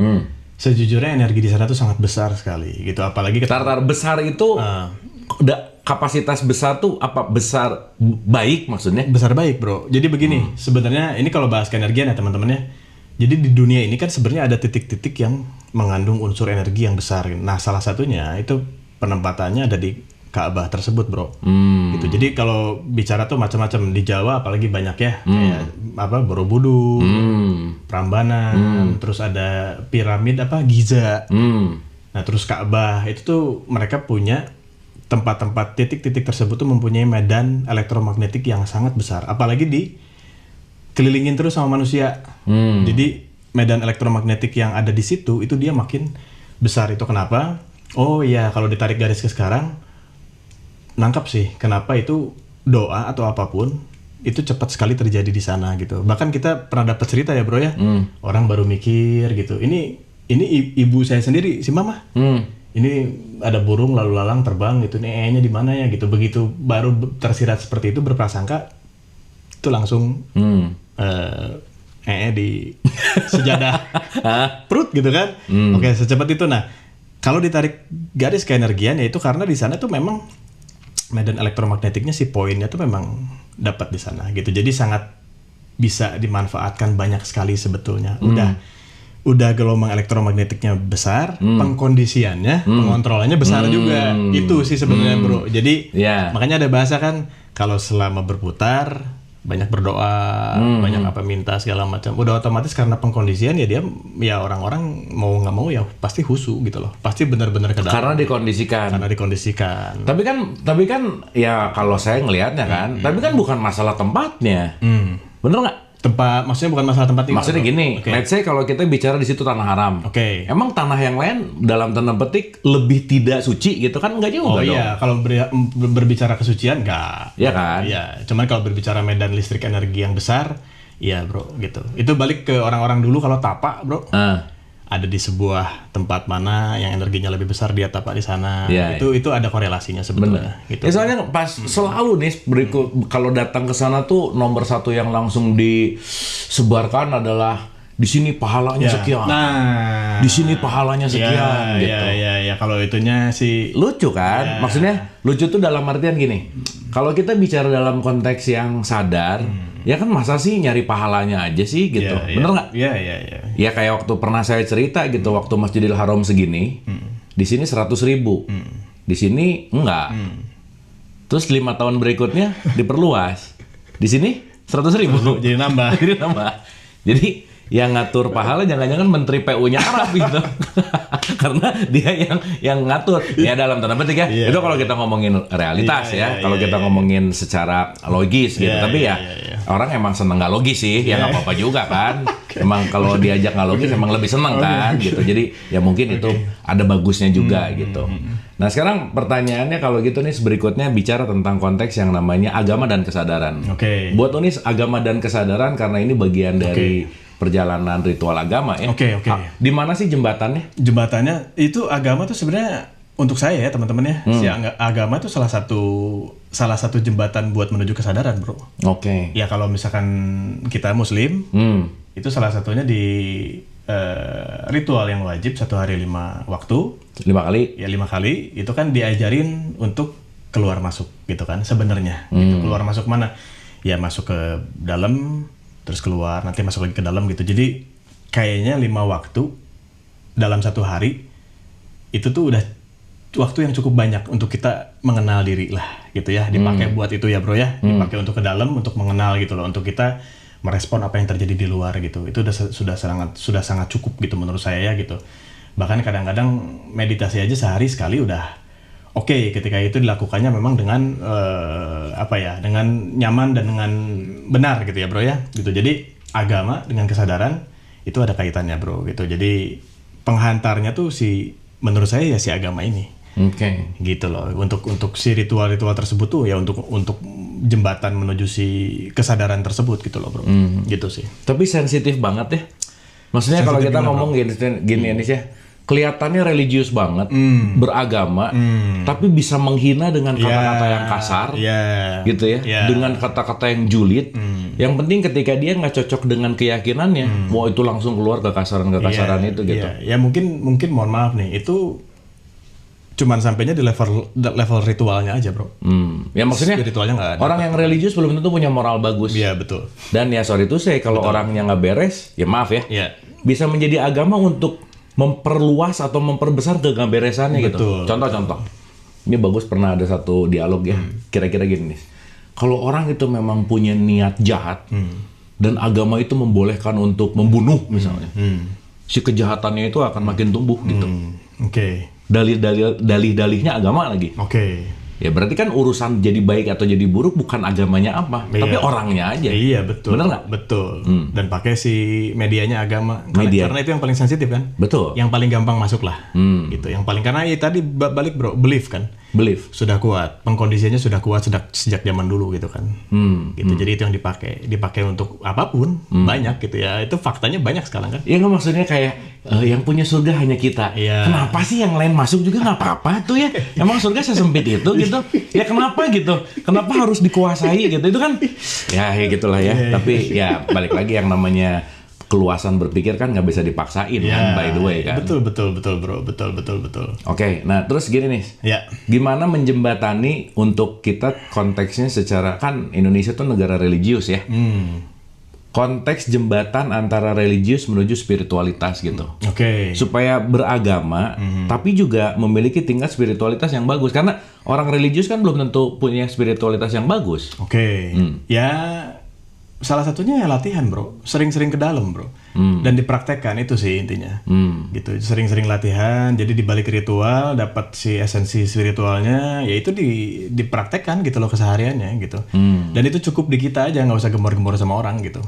Sejujurnya energi di sana tuh sangat besar sekali gitu. Apalagi Tartar besar itu kapasitas besar tuh apa besar baik maksudnya? Besar baik bro. Jadi begini, sebenarnya ini kalau bahas keenergian ya teman-teman ya. Jadi di dunia ini kan sebenarnya ada titik-titik yang mengandung unsur energi yang besar. Nah salah satunya itu penempatannya ada di Ka'bah tersebut bro. Gitu. Jadi kalau bicara tuh macam-macam di Jawa apalagi banyak ya kayak Borobudur, Prambanan, terus ada piramid Giza. Nah terus Ka'bah itu tuh mereka punya tempat-tempat titik-titik tersebut tuh mempunyai medan elektromagnetik yang sangat besar. Apalagi dikelilingin terus sama manusia. Jadi medan elektromagnetik yang ada di situ itu dia makin besar. Itu kenapa? Oh iya, kalau ditarik garis ke sekarang, nangkap sih kenapa itu doa atau apapun itu cepat sekali terjadi di sana gitu. Bahkan kita pernah dapat cerita ya bro ya, orang baru mikir gitu. Ini ibu saya sendiri, si mama. Ini ada burung lalu lalang terbang gitu, nih nya di mana ya gitu. Begitu baru tersirat seperti itu berprasangka itu langsung di sejadah perut gitu kan. Oke, secepat itu. Nah kalau ditarik garis keenergian ya itu karena di sana tuh memang medan elektromagnetiknya si poinnya tuh memang dapat di sana gitu. Jadi sangat bisa dimanfaatkan banyak sekali sebetulnya. Udah gelombang elektromagnetiknya besar, pengkondisiannya, pengontrolannya besar juga. Itu sih sebenarnya bro. Jadi makanya ada bahasa kan kalau selama berputar banyak berdoa, banyak minta segala macam. Udah otomatis karena pengkondisian ya dia orang-orang mau nggak mau ya pasti khusyuk gitu loh. Pasti benar-benar ke dalam. Karena dikondisikan. Tapi kan ya kalau saya ngelihatnya kan, tapi kan bukan masalah tempatnya. Bener nggak? Tempat, maksudnya bukan masalah tempat. Maksudnya gini, let's say kalau kita bicara di situ tanah haram. Emang tanah yang lain dalam tanda petik lebih tidak suci gitu kan? Enggak juga dong. Iya, kalau berbicara kesucian enggak. Iya kan? Iya, cuman kalau berbicara medan listrik energi yang besar, iya bro gitu. Itu balik ke orang-orang dulu kalau tapak bro. Ada di sebuah tempat mana yang energinya lebih besar dia tapak di sana. Itu ada korelasinya sebetulnya. Gitu. Ya, soalnya pas selalu nih kalau datang ke sana tuh nomor satu yang langsung disebarkan adalah di sini pahalanya sekian. Nah, di sini pahalanya sekian gitu. Ya kalau itunya sih lucu kan? Maksudnya lucu tuh dalam artian gini. Kalau kita bicara dalam konteks yang sadar, ya kan masa sih nyari pahalanya aja sih gitu. Bener nggak? Iya. Ya kayak waktu pernah saya cerita gitu, waktu Masjidil Haram segini, di sini 100.000, di sini enggak. Terus 5 tahun berikutnya diperluas, di sini 100.000, jadi nambah. Jadi yang ngatur pahala jangan-jangan menteri PU-nya Arab gitu. Karena dia yang ngatur. Ya dalam tanda petik ya. Itu kalau kita ngomongin realitas kalau kita ngomongin secara logis gitu. Tapi orang emang seneng nggak logis sih. Ya nggak apa-apa juga kan. Emang kalau diajak nggak logis emang lebih seneng kan gitu. Jadi ya mungkin itu ada bagusnya juga gitu. Nah sekarang pertanyaannya kalau gitu nih berikutnya bicara tentang konteks yang namanya agama dan kesadaran. Buat Unis agama dan kesadaran karena ini bagian dari perjalanan ritual agama ya. Di mana sih jembatannya? Jembatannya itu agama tuh sebenarnya untuk saya ya teman-teman ya. Si agama tuh salah satu jembatan buat menuju kesadaran, bro. Ya kalau misalkan kita Muslim, itu salah satunya di ritual yang wajib 1 hari 5 waktu. 5 kali? Ya 5 kali. Itu kan diajarin untuk keluar masuk gitu kan sebenarnya. Gitu. Keluar masuk mana? Ya masuk ke dalam, terus keluar, nanti masuk lagi ke dalam gitu. Jadi kayaknya 5 waktu dalam 1 hari itu tuh udah waktu yang cukup banyak untuk kita mengenal diri lah gitu ya, dipakai buat itu ya bro ya, dipakai untuk ke dalam, untuk mengenal gitu loh, untuk kita merespon apa yang terjadi di luar gitu. Itu sudah sangat cukup gitu menurut saya ya gitu. Bahkan kadang-kadang meditasi aja sehari sekali udah oke, ketika itu dilakukannya memang dengan dengan nyaman dan dengan benar gitu ya bro ya gitu. Jadi agama dengan kesadaran itu ada kaitannya bro gitu. Jadi penghantarnya tuh menurut saya ya si agama ini. Oke. Gitu loh. Untuk si ritual-ritual tersebut tuh ya untuk jembatan menuju si kesadaran tersebut gitu loh bro. Gitu sih. Tapi sensitif banget ya. Maksudnya kalau kita ngomong gini ya, kelihatannya religius banget, beragama, tapi bisa menghina dengan kata-kata yang kasar, gitu ya, dengan kata-kata yang julid. Yang penting ketika dia nggak cocok dengan keyakinannya, wah itu langsung keluar kekasaran itu gitu. Ya mungkin mohon maaf nih, itu cuman sampainya di level ritualnya aja bro. Ya maksudnya ritualnya nggak ada. Orang yang religius belum tentu punya moral bagus. Iya betul. Dan ya sorry tuh kalau orangnya nggak beres, ya maaf ya, bisa menjadi agama untuk memperluas atau memperbesar keberesannya gitu. Contoh. Ini bagus, pernah ada satu dialog ya. Kira-kira gini nih. Kalau orang itu memang punya niat jahat dan agama itu membolehkan untuk membunuh misalnya, si kejahatannya itu akan makin tumbuh gitu. Oke. Dalih-dalihnya agama lagi. Ya berarti kan urusan jadi baik atau jadi buruk bukan agamanya apa, tapi orangnya aja. Iya betul. Benar nggak? Betul. Dan pakai si medianya agama. Karena itu yang paling sensitif kan. Betul. Yang paling gampang masuk lah. Gitu. Yang paling karena tadi balik bro, belief kan. Belief sudah kuat, pengkondisinya sudah kuat sejak zaman dulu gitu kan. Gitu. Jadi itu yang dipakai untuk apapun banyak gitu ya. Itu faktanya banyak sekarang kan. Iya nggak, maksudnya kayak yang punya surga hanya kita. Kenapa sih yang lain masuk juga nggak apa-apa tuh ya? Emang surga sesempit itu gitu? Ya kenapa gitu? Kenapa harus dikuasai gitu? Itu kan ya gitulah ya. Tapi ya balik lagi yang namanya keluasan berpikir kan nggak bisa dipaksain kan, by the way kan. Betul bro, betul. Oke, nah terus gini nih. Gimana menjembatani untuk kita konteksnya secara, kan Indonesia tuh negara religius ya. Konteks jembatan antara religius menuju spiritualitas gitu. Supaya beragama tapi juga memiliki tingkat spiritualitas yang bagus, karena orang religius kan belum tentu punya spiritualitas yang bagus. Ya salah satunya ya latihan bro, sering-sering ke dalam bro, dan dipraktekkan, itu sih intinya. Gitu, sering-sering latihan, jadi di balik ritual dapat si esensi spiritualnya, ya itu dipraktekkan gitu loh kesehariannya gitu. Dan itu cukup di kita aja, nggak usah gembor-gembor sama orang gitu.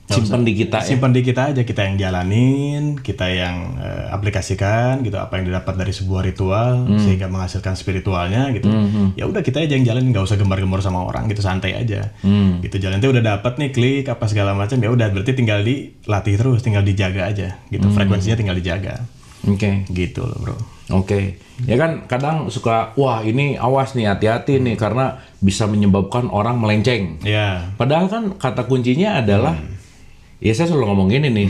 Simpan di kita Simpan di kita aja, kita yang jalanin, kita yang aplikasikan gitu apa yang didapat dari sebuah ritual sehingga menghasilkan spiritualnya gitu. Ya udah kita aja yang jalanin, nggak usah gembar-gembor sama orang gitu, santai aja. Gitu, jalannya udah dapat nih, klik apa segala macam, ya udah berarti tinggal dilatih terus, tinggal dijaga aja gitu. Frekuensinya tinggal dijaga. Gitu loh bro. Ya kan kadang suka, wah ini awas nih, hati-hati nih karena bisa menyebabkan orang melenceng. Padahal kan kata kuncinya adalah ya saya selalu ngomong gini nih,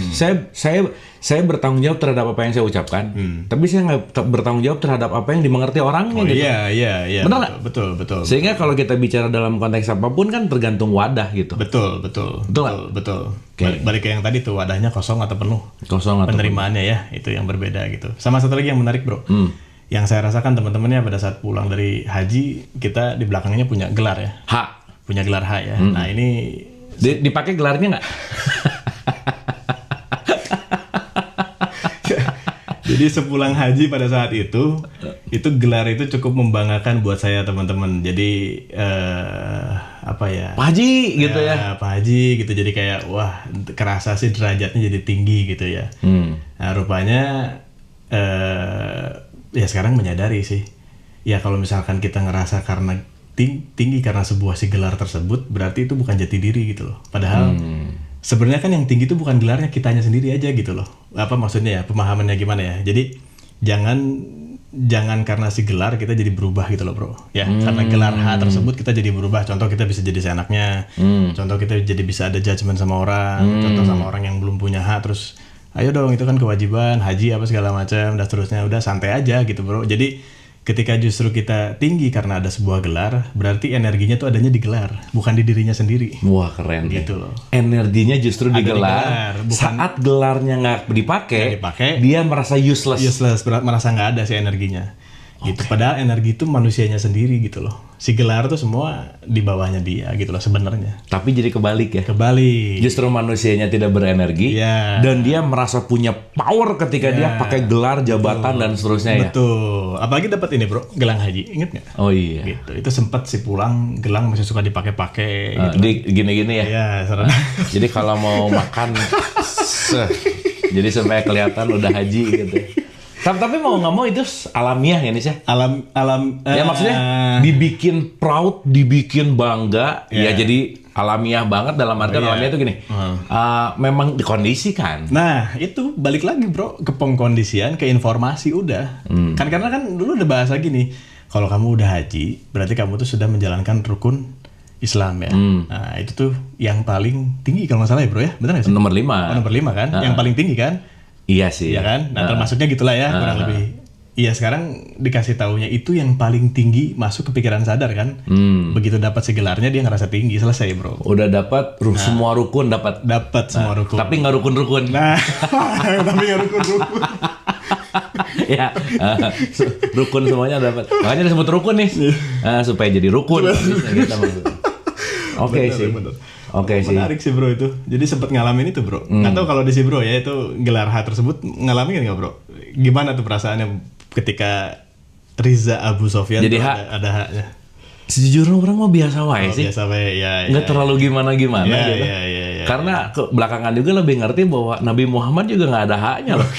saya bertanggung jawab terhadap apa yang saya ucapkan, tapi saya nggak bertanggung jawab terhadap apa yang dimengerti orangnya gitu. Iya. Benar nggak? Betul. Sehingga kalau kita bicara dalam konteks apapun kan tergantung wadah gitu. Betul. Balik ke yang tadi tuh, wadahnya kosong atau penuh. Penerimaannya ya, itu yang berbeda gitu. Sama satu lagi yang menarik bro, yang saya rasakan teman-temannya pada saat pulang dari haji, kita di belakangnya punya gelar ya. Punya gelar H ya. Nah ini dipakai gelarnya nggak? Jadi sepulang haji pada saat itu gelar itu cukup membanggakan buat saya teman-teman. Jadi Pak Haji gitu ya. Pak Haji gitu, jadi kayak wah kerasa sih derajatnya jadi tinggi gitu ya. Nah rupanya ya sekarang menyadari sih. Ya kalau misalkan kita ngerasa karena tinggi karena sebuah si gelar tersebut, berarti itu bukan jati diri gitu loh. Padahal sebenarnya kan yang tinggi itu bukan gelarnya, kitanya sendiri aja gitu loh. Apa maksudnya ya, pemahamannya gimana ya. Jadi jangan karena si gelar kita jadi berubah gitu loh bro. Ya karena gelar H tersebut kita jadi berubah. Contoh kita bisa jadi seenaknya. Contoh kita jadi bisa ada judgement sama orang. Contoh sama orang yang belum punya H terus ayo dong itu kan kewajiban haji apa segala macam dan seterusnya. Udah santai aja gitu bro. Jadi Ketika justru kita tinggi karena ada sebuah gelar, berarti energinya tuh adanya di gelar, bukan di dirinya sendiri. Wah, keren gitu loh. Energinya justru di gelar. Bukan saat gelarnya nggak dipakai, dia merasa useless. Merasa nggak ada sih energinya. Gitu. Padahal energi itu manusianya sendiri gitu loh. Si gelar tuh semua di bawahnya dia gitu loh sebenarnya. Tapi jadi kebalik ya. Kebalik. Justru manusianya tidak berenergi dan dia merasa punya power ketika dia pakai gelar, jabatan dan seterusnya. Betul. Apalagi dapat ini bro, gelang haji. Ingat nggak? Oh iya. Gitu. Itu sempat sih pulang gelang masih suka dipakai-pakai. Gitu gini-gini ya. Iya. Jadi kalau mau makan, jadi supaya kelihatan udah haji gitu. Tapi mau nggak mau itu alamiah ya nih sih. Ya maksudnya dibikin proud, dibikin bangga, ya jadi alamiah banget dalam artian alamiah itu gini. Memang dikondisikan. Nah itu balik lagi bro ke pengkondisian, ke informasi udah. Kan karena kan dulu udah bahasa gini, kalau kamu udah haji, berarti kamu tuh sudah menjalankan rukun Islam ya. Nah itu tuh yang paling tinggi kalau nggak salah ya bro ya, benar nggak sih? Nomor 5. Nomor 5 kan, yang paling tinggi kan? Iya sih. Iya kan? Nah, termasuknya gitulah ya, kurang lebih. Iya, sekarang dikasih taunya itu yang paling tinggi masuk ke pikiran sadar kan? Begitu dapat segelarnya dia ngerasa tinggi, selesai, bro. Udah dapat semua rukun dapat. Dapat semua rukun. Tapi nggak rukun-rukun. Nah, tapi nggak rukun-rukun. Ya, rukun semuanya dapat. Makanya disebut rukun nih. Supaya jadi rukun. Oke sih. Oke sih. Menarik sih bro itu. Jadi sempat ngalamin itu bro. Nggak tahu kalau di si bro ya itu gelar H tersebut ngalamin nggak bro? Gimana tuh perasaannya ketika Riza Abu Sofyan jadi ada H-nya? Sejujurnya orang mah biasa wae sih. Biasa wae ya. Nggak terlalu gimana-gimana gitu. Ya. Karena ke belakangan juga lebih ngerti bahwa Nabi Muhammad juga nggak ada H-nya loh.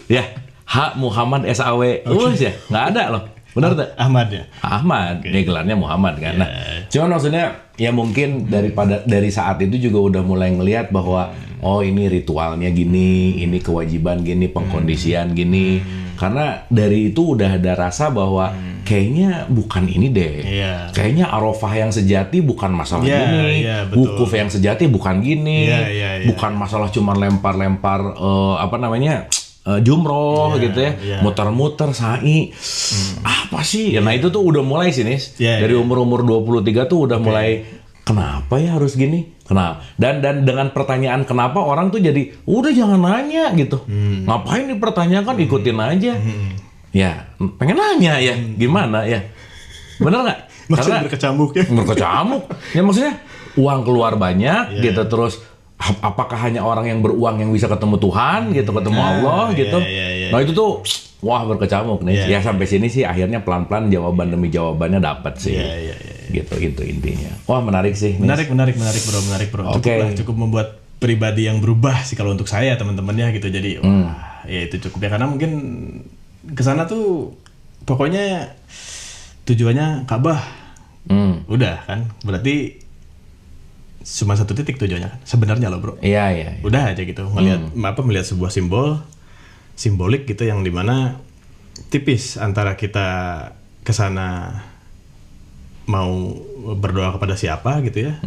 Ya, H Muhammad SAW. Ya, nggak ada loh. Benar tak? Ahmad ya? Ahmad, dia gelarnya Muhammad kan. Nah, cuman maksudnya ya mungkin dari saat itu juga udah mulai ngelihat bahwa oh ini ritualnya gini, ini kewajiban gini, pengkondisian gini. Karena dari itu udah ada rasa bahwa kayaknya bukan ini deh. Kayaknya Arafah yang sejati bukan masalah gini. Wukuf yang sejati bukan gini. Bukan masalah cuma lempar-lempar jumroh gitu ya, muter-muter sa'i. Apa sih? Ya, nah itu tuh udah mulai sih nih. Dari umur 23 tuh udah mulai kenapa ya harus gini? Kenapa? Dan dengan pertanyaan kenapa orang tuh jadi udah jangan nanya gitu. Ngapain dipertanyakan, ikutin aja. Ya, pengen nanya ya, gimana ya? Bener nggak? Karena berkecamuk ya. Berkecamuk. Ya maksudnya uang keluar banyak gitu terus apakah hanya orang yang beruang yang bisa ketemu Tuhan gitu, ketemu Allah gitu. Nah itu tuh wah berkecamuk nih. Ya sampai sini sih akhirnya pelan-pelan jawaban demi jawabannya dapat sih. Gitu intinya. Wah menarik sih. Menarik bro. Cukup membuat pribadi yang berubah sih kalau untuk saya teman-temannya gitu. Jadi wah ya itu cukup ya karena mungkin kesana tuh pokoknya tujuannya Ka'bah. Udah kan berarti cuma satu titik tujuannya kan sebenarnya loh bro. Iya. Udah aja gitu melihat sebuah simbolik gitu yang dimana tipis antara kita kesana mau berdoa kepada siapa gitu ya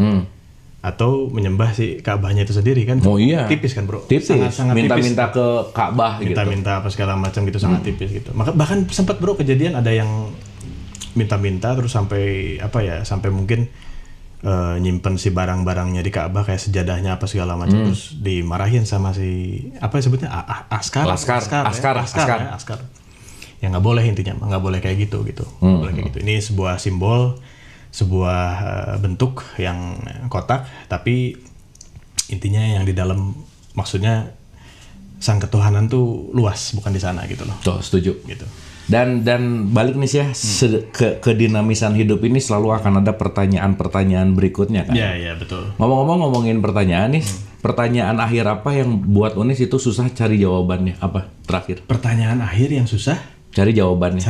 atau menyembah si Ka'bahnya itu sendiri kan. Oh iya. Tipis kan bro. Tipis. Sangat minta ke Ka'bah gitu. Minta apa segala macam gitu sangat tipis gitu. Bahkan sempat bro kejadian ada yang minta terus sampai mungkin nyimpen si barang-barangnya di Ka'bah kayak sejadahnya apa segala macam terus dimarahin sama si apa disebutnya askar. Ya nggak boleh intinya nggak boleh kayak gitu boleh kayak gitu. Ini sebuah simbol, sebuah bentuk yang kotak tapi intinya yang di dalam maksudnya sang ketuhanan tuh luas bukan di sana gitu loh. Tuh setuju gitu. Dan balik nih sih ya kedinamisan hidup ini selalu akan ada pertanyaan-pertanyaan berikutnya kan. Iya betul. Ngomongin pertanyaan nih, pertanyaan akhir apa yang buat Unis itu susah cari jawabannya? Apa terakhir? Pertanyaan akhir yang susah cari jawabannya.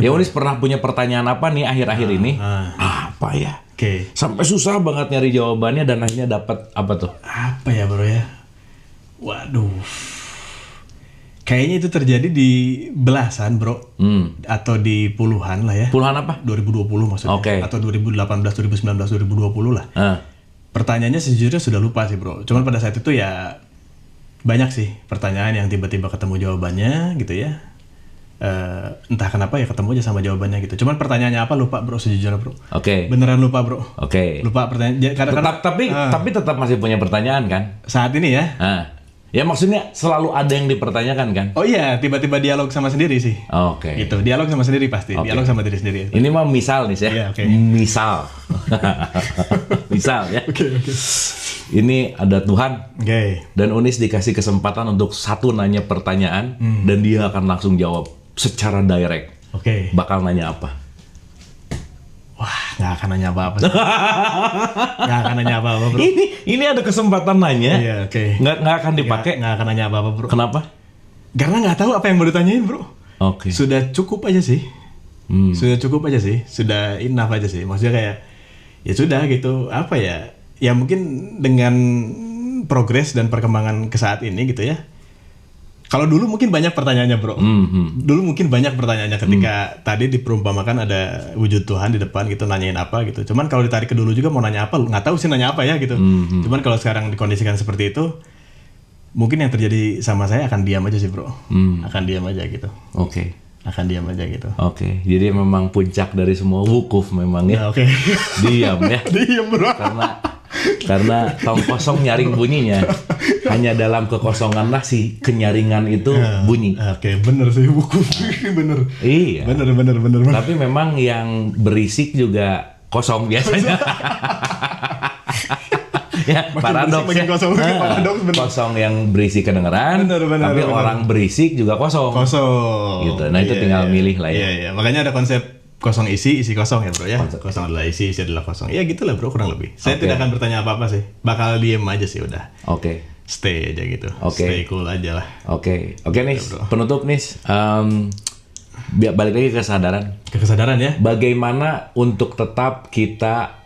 Ya Unis pernah punya pertanyaan apa nih akhir-akhir ini? Apa ya? Oke. Sampai susah banget nyari jawabannya dan akhirnya dapat apa tuh? Apa ya bro ya? Waduh. Kayaknya itu terjadi di belasan bro atau di puluhan lah ya. Puluhan apa? 2020 maksudnya. Atau 2018, 2019, 2020 lah. Pertanyaannya sejujurnya sudah lupa sih bro. Cuman pada saat itu ya banyak sih pertanyaan yang tiba-tiba ketemu jawabannya gitu ya. entah kenapa ya ketemu aja sama jawabannya gitu. Cuman pertanyaannya apa lupa bro, sejujurnya bro. Oke. Beneran lupa bro. Oke. Lupa pertanyaan. Tapi tetap masih punya pertanyaan kan? Saat ini ya. Ya maksudnya selalu ada yang dipertanyakan kan? Oh iya, tiba-tiba dialog sama sendiri sih. Oke. Gitu, dialog sama sendiri pasti. Dialog sama diri sendiri. Ini mah misal nih ya. Iya, oke. Misal. Misal ya. Oke. Ini ada Tuhan. Oke. Dan Unis dikasih kesempatan untuk satu nanya pertanyaan dan dia akan langsung jawab secara direct. Oke. Bakal nanya apa? Wah, nggak akan nanya apa-apa. Nggak akan nanya apa-apa bro. Ini ada kesempatan nanya. Iya, oke. Nggak akan dipakai. Nggak akan nanya apa-apa bro. Kenapa? Karena nggak tahu apa yang mau ditanyain bro. Oke. Sudah cukup aja sih. Sudah cukup aja sih. Sudah enough aja sih. Maksudnya kayak ya sudah gitu. Apa ya? Ya mungkin dengan progres dan perkembangan ke saat ini gitu ya. Kalau dulu mungkin banyak pertanyaannya bro. Dulu mungkin banyak pertanyaannya ketika tadi diperumpamakan ada wujud Tuhan di depan gitu nanyain apa gitu. Cuman kalau ditarik ke dulu juga mau nanya apa, nggak tahu sih nanya apa ya gitu. Cuman kalau sekarang dikondisikan seperti itu, mungkin yang terjadi sama saya akan diam aja sih bro. Akan diam aja gitu. Oke. Akan diam aja gitu. Oke. Jadi memang puncak dari semua wukuf memang ya. Nah, oke. Diam ya. Diam bro. Karena tong kosong nyaring bunyinya. Hanya dalam kekosonganlah si kenyaringan itu bunyi. Oke, bener sih buku. Bener. Iya. Bener. Tapi memang yang berisik juga kosong biasanya. Ya, paradoks ya. Kosong yang berisi kedengeran, tapi orang berisik juga kosong. Gitu. Nah, itu tinggal milih lah ya. Iya. Makanya ada konsep kosong isi kosong ya bro ya. Kosong adalah isi adalah kosong. Ya gitulah bro kurang lebih. Saya tidak akan bertanya apa-apa sih. Bakal diem aja sih udah. Oke. Stay aja gitu. Stay cool aja lah. Oke nih penutup nih. Balik lagi ke kesadaran. Ke kesadaran ya. Bagaimana untuk tetap kita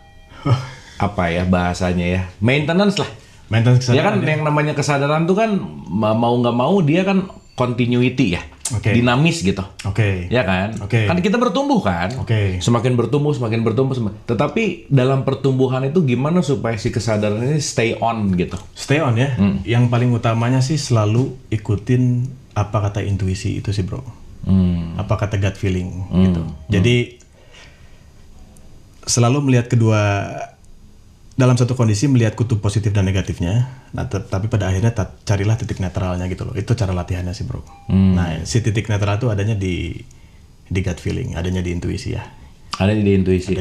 apa ya bahasanya ya maintenance lah. Maintenance kesadaran. Ya kan yang namanya kesadaran tuh kan mau nggak mau dia kan continuity ya. Dinamis gitu. Ya kan? Kan kita bertumbuh kan? Semakin bertumbuh. Tetapi dalam pertumbuhan itu gimana supaya si kesadaran ini stay on gitu? Stay on ya? Yang paling utamanya sih selalu ikutin apa kata intuisi itu sih bro. Apa kata gut feeling gitu. Jadi selalu melihat dalam satu kondisi melihat kutub positif dan negatifnya, nah tapi pada akhirnya carilah titik netralnya gitu loh. Itu cara latihannya sih bro. Nah si titik netral itu adanya di gut feeling, adanya di intuisi ya. Adanya di intuisi.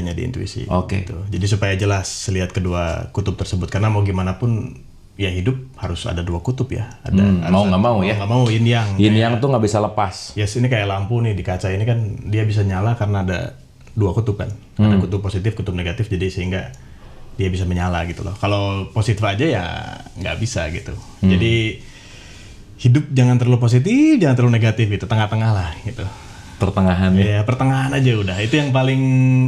Gitu. Jadi supaya jelas lihat kedua kutub tersebut, karena mau gimana pun ya hidup harus ada dua kutub ya. Mau nggak mau ya. Mau nggak mau yin yang. Yin yang tuh nggak bisa lepas. Yes, ini kayak lampu nih di kaca ini kan dia bisa nyala karena ada dua kutub kan. Ada kutub positif, kutub negatif, jadi sehingga dia bisa menyala gitu loh. Kalau positif aja ya nggak bisa gitu. Jadi hidup jangan terlalu positif, jangan terlalu negatif gitu, tengah-tengah lah gitu. Pertengahan ya. Ya pertengahan aja udah. Itu yang paling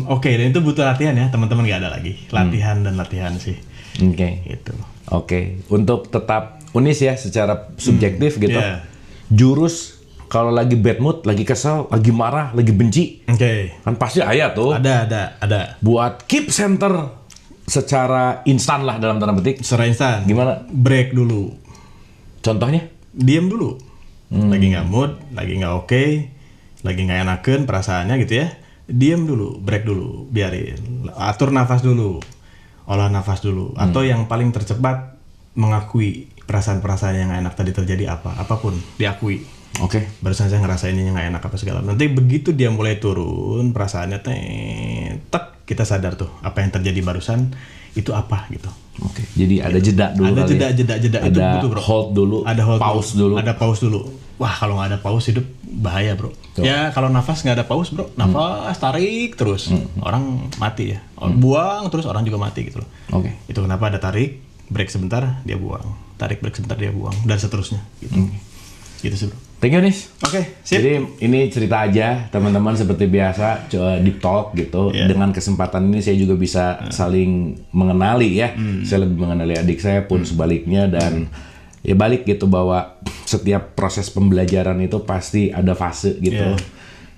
oke. Dan itu butuh latihan ya teman-teman, nggak ada lagi. Latihan dan latihan sih. Gitu. Untuk tetap Unis ya secara subjektif gitu. Jurus kalau lagi bad mood, lagi kesel, lagi marah, lagi benci. Kan pasti ada tuh. Ada. Buat keep center secara instan lah dalam tanda petik. Secara instan. Gimana? Break dulu. Contohnya? Diam dulu. Lagi nggak mood, lagi nggak oke, lagi nggak enakan perasaannya gitu ya. Diam dulu, break dulu, biarin. Atur nafas dulu, olah nafas dulu. Atau yang paling tercepat mengakui perasaan-perasaan yang nggak enak tadi terjadi apapun diakui. Barusan saya ngerasain ini nggak enak apa segala. Nanti begitu dia mulai turun perasaannya, tek kita sadar tuh apa yang terjadi barusan itu apa gitu. Jadi ada jeda dulu. Ada jeda. Ada itu butuh, bro. Hold dulu. Ada pause dulu. Ada pause dulu. Wah kalau nggak ada pause hidup bahaya bro. Ya kalau nafas nggak ada pause bro. Nafas tarik terus orang mati ya. Buang terus orang juga mati gitu loh. Itu kenapa ada tarik, break sebentar dia buang, tarik break sebentar dia buang dan seterusnya. Gitu sih bro. Thank you Nis. Sip. Jadi ini cerita aja teman-teman seperti biasa deep talk gitu. Dengan kesempatan ini saya juga bisa saling mengenali ya. Saya lebih mengenali adik saya pun sebaliknya dan ya balik gitu bahwa setiap proses pembelajaran itu pasti ada fase gitu.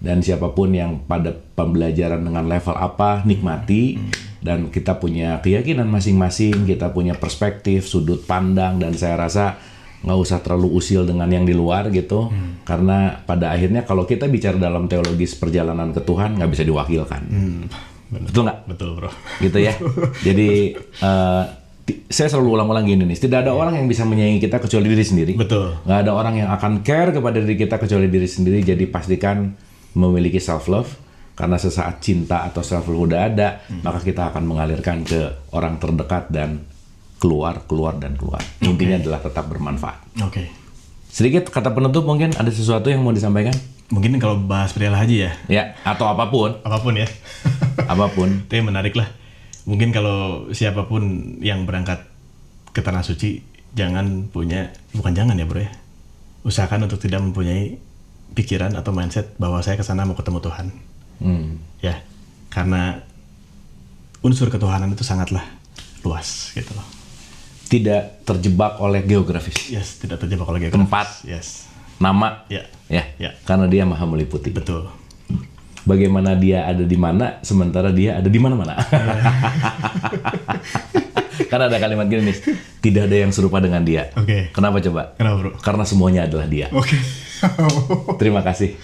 Dan siapapun yang pada pembelajaran dengan level apa nikmati dan kita punya keyakinan masing-masing, kita punya perspektif, sudut pandang dan saya rasa nggak usah terlalu usil dengan yang di luar gitu, karena pada akhirnya kalau kita bicara dalam teologis perjalanan ke Tuhan nggak bisa diwakilkan. Betul nggak? Betul bro. Gitu ya. Jadi saya selalu ulang-ulang gini nih, tidak ada orang yang bisa menyayangi kita kecuali diri sendiri. Betul. Nggak ada orang yang akan care kepada diri kita kecuali diri sendiri. Jadi pastikan memiliki self love, karena sesaat cinta atau self love udah ada, maka kita akan mengalirkan ke orang terdekat dan keluar. Intinya adalah tetap bermanfaat. Oke. Sedikit kata penutup, mungkin ada sesuatu yang mau disampaikan? Mungkin kalau bahas perihal haji ya. Ya, atau apapun. Apapun ya. Apapun. Itu yang menarik lah. Mungkin kalau siapapun yang berangkat ke Tanah Suci, bukan jangan ya bro ya, usahakan untuk tidak mempunyai pikiran atau mindset bahwa saya kesana mau ketemu Tuhan. Ya, karena unsur ketuhanan itu sangatlah luas gitu loh. Tidak terjebak oleh geografis. Yes, tidak terjebak oleh geografis. Tempat. Yes. Nama. Ya. Karena dia maha meliputi. Betul. Bagaimana dia ada di mana, sementara dia ada di mana-mana. Karena ada kalimat gini nih, tidak ada yang serupa dengan dia. Oke. Kenapa coba? Kenapa bro? Karena semuanya adalah dia. Oke. Terima kasih.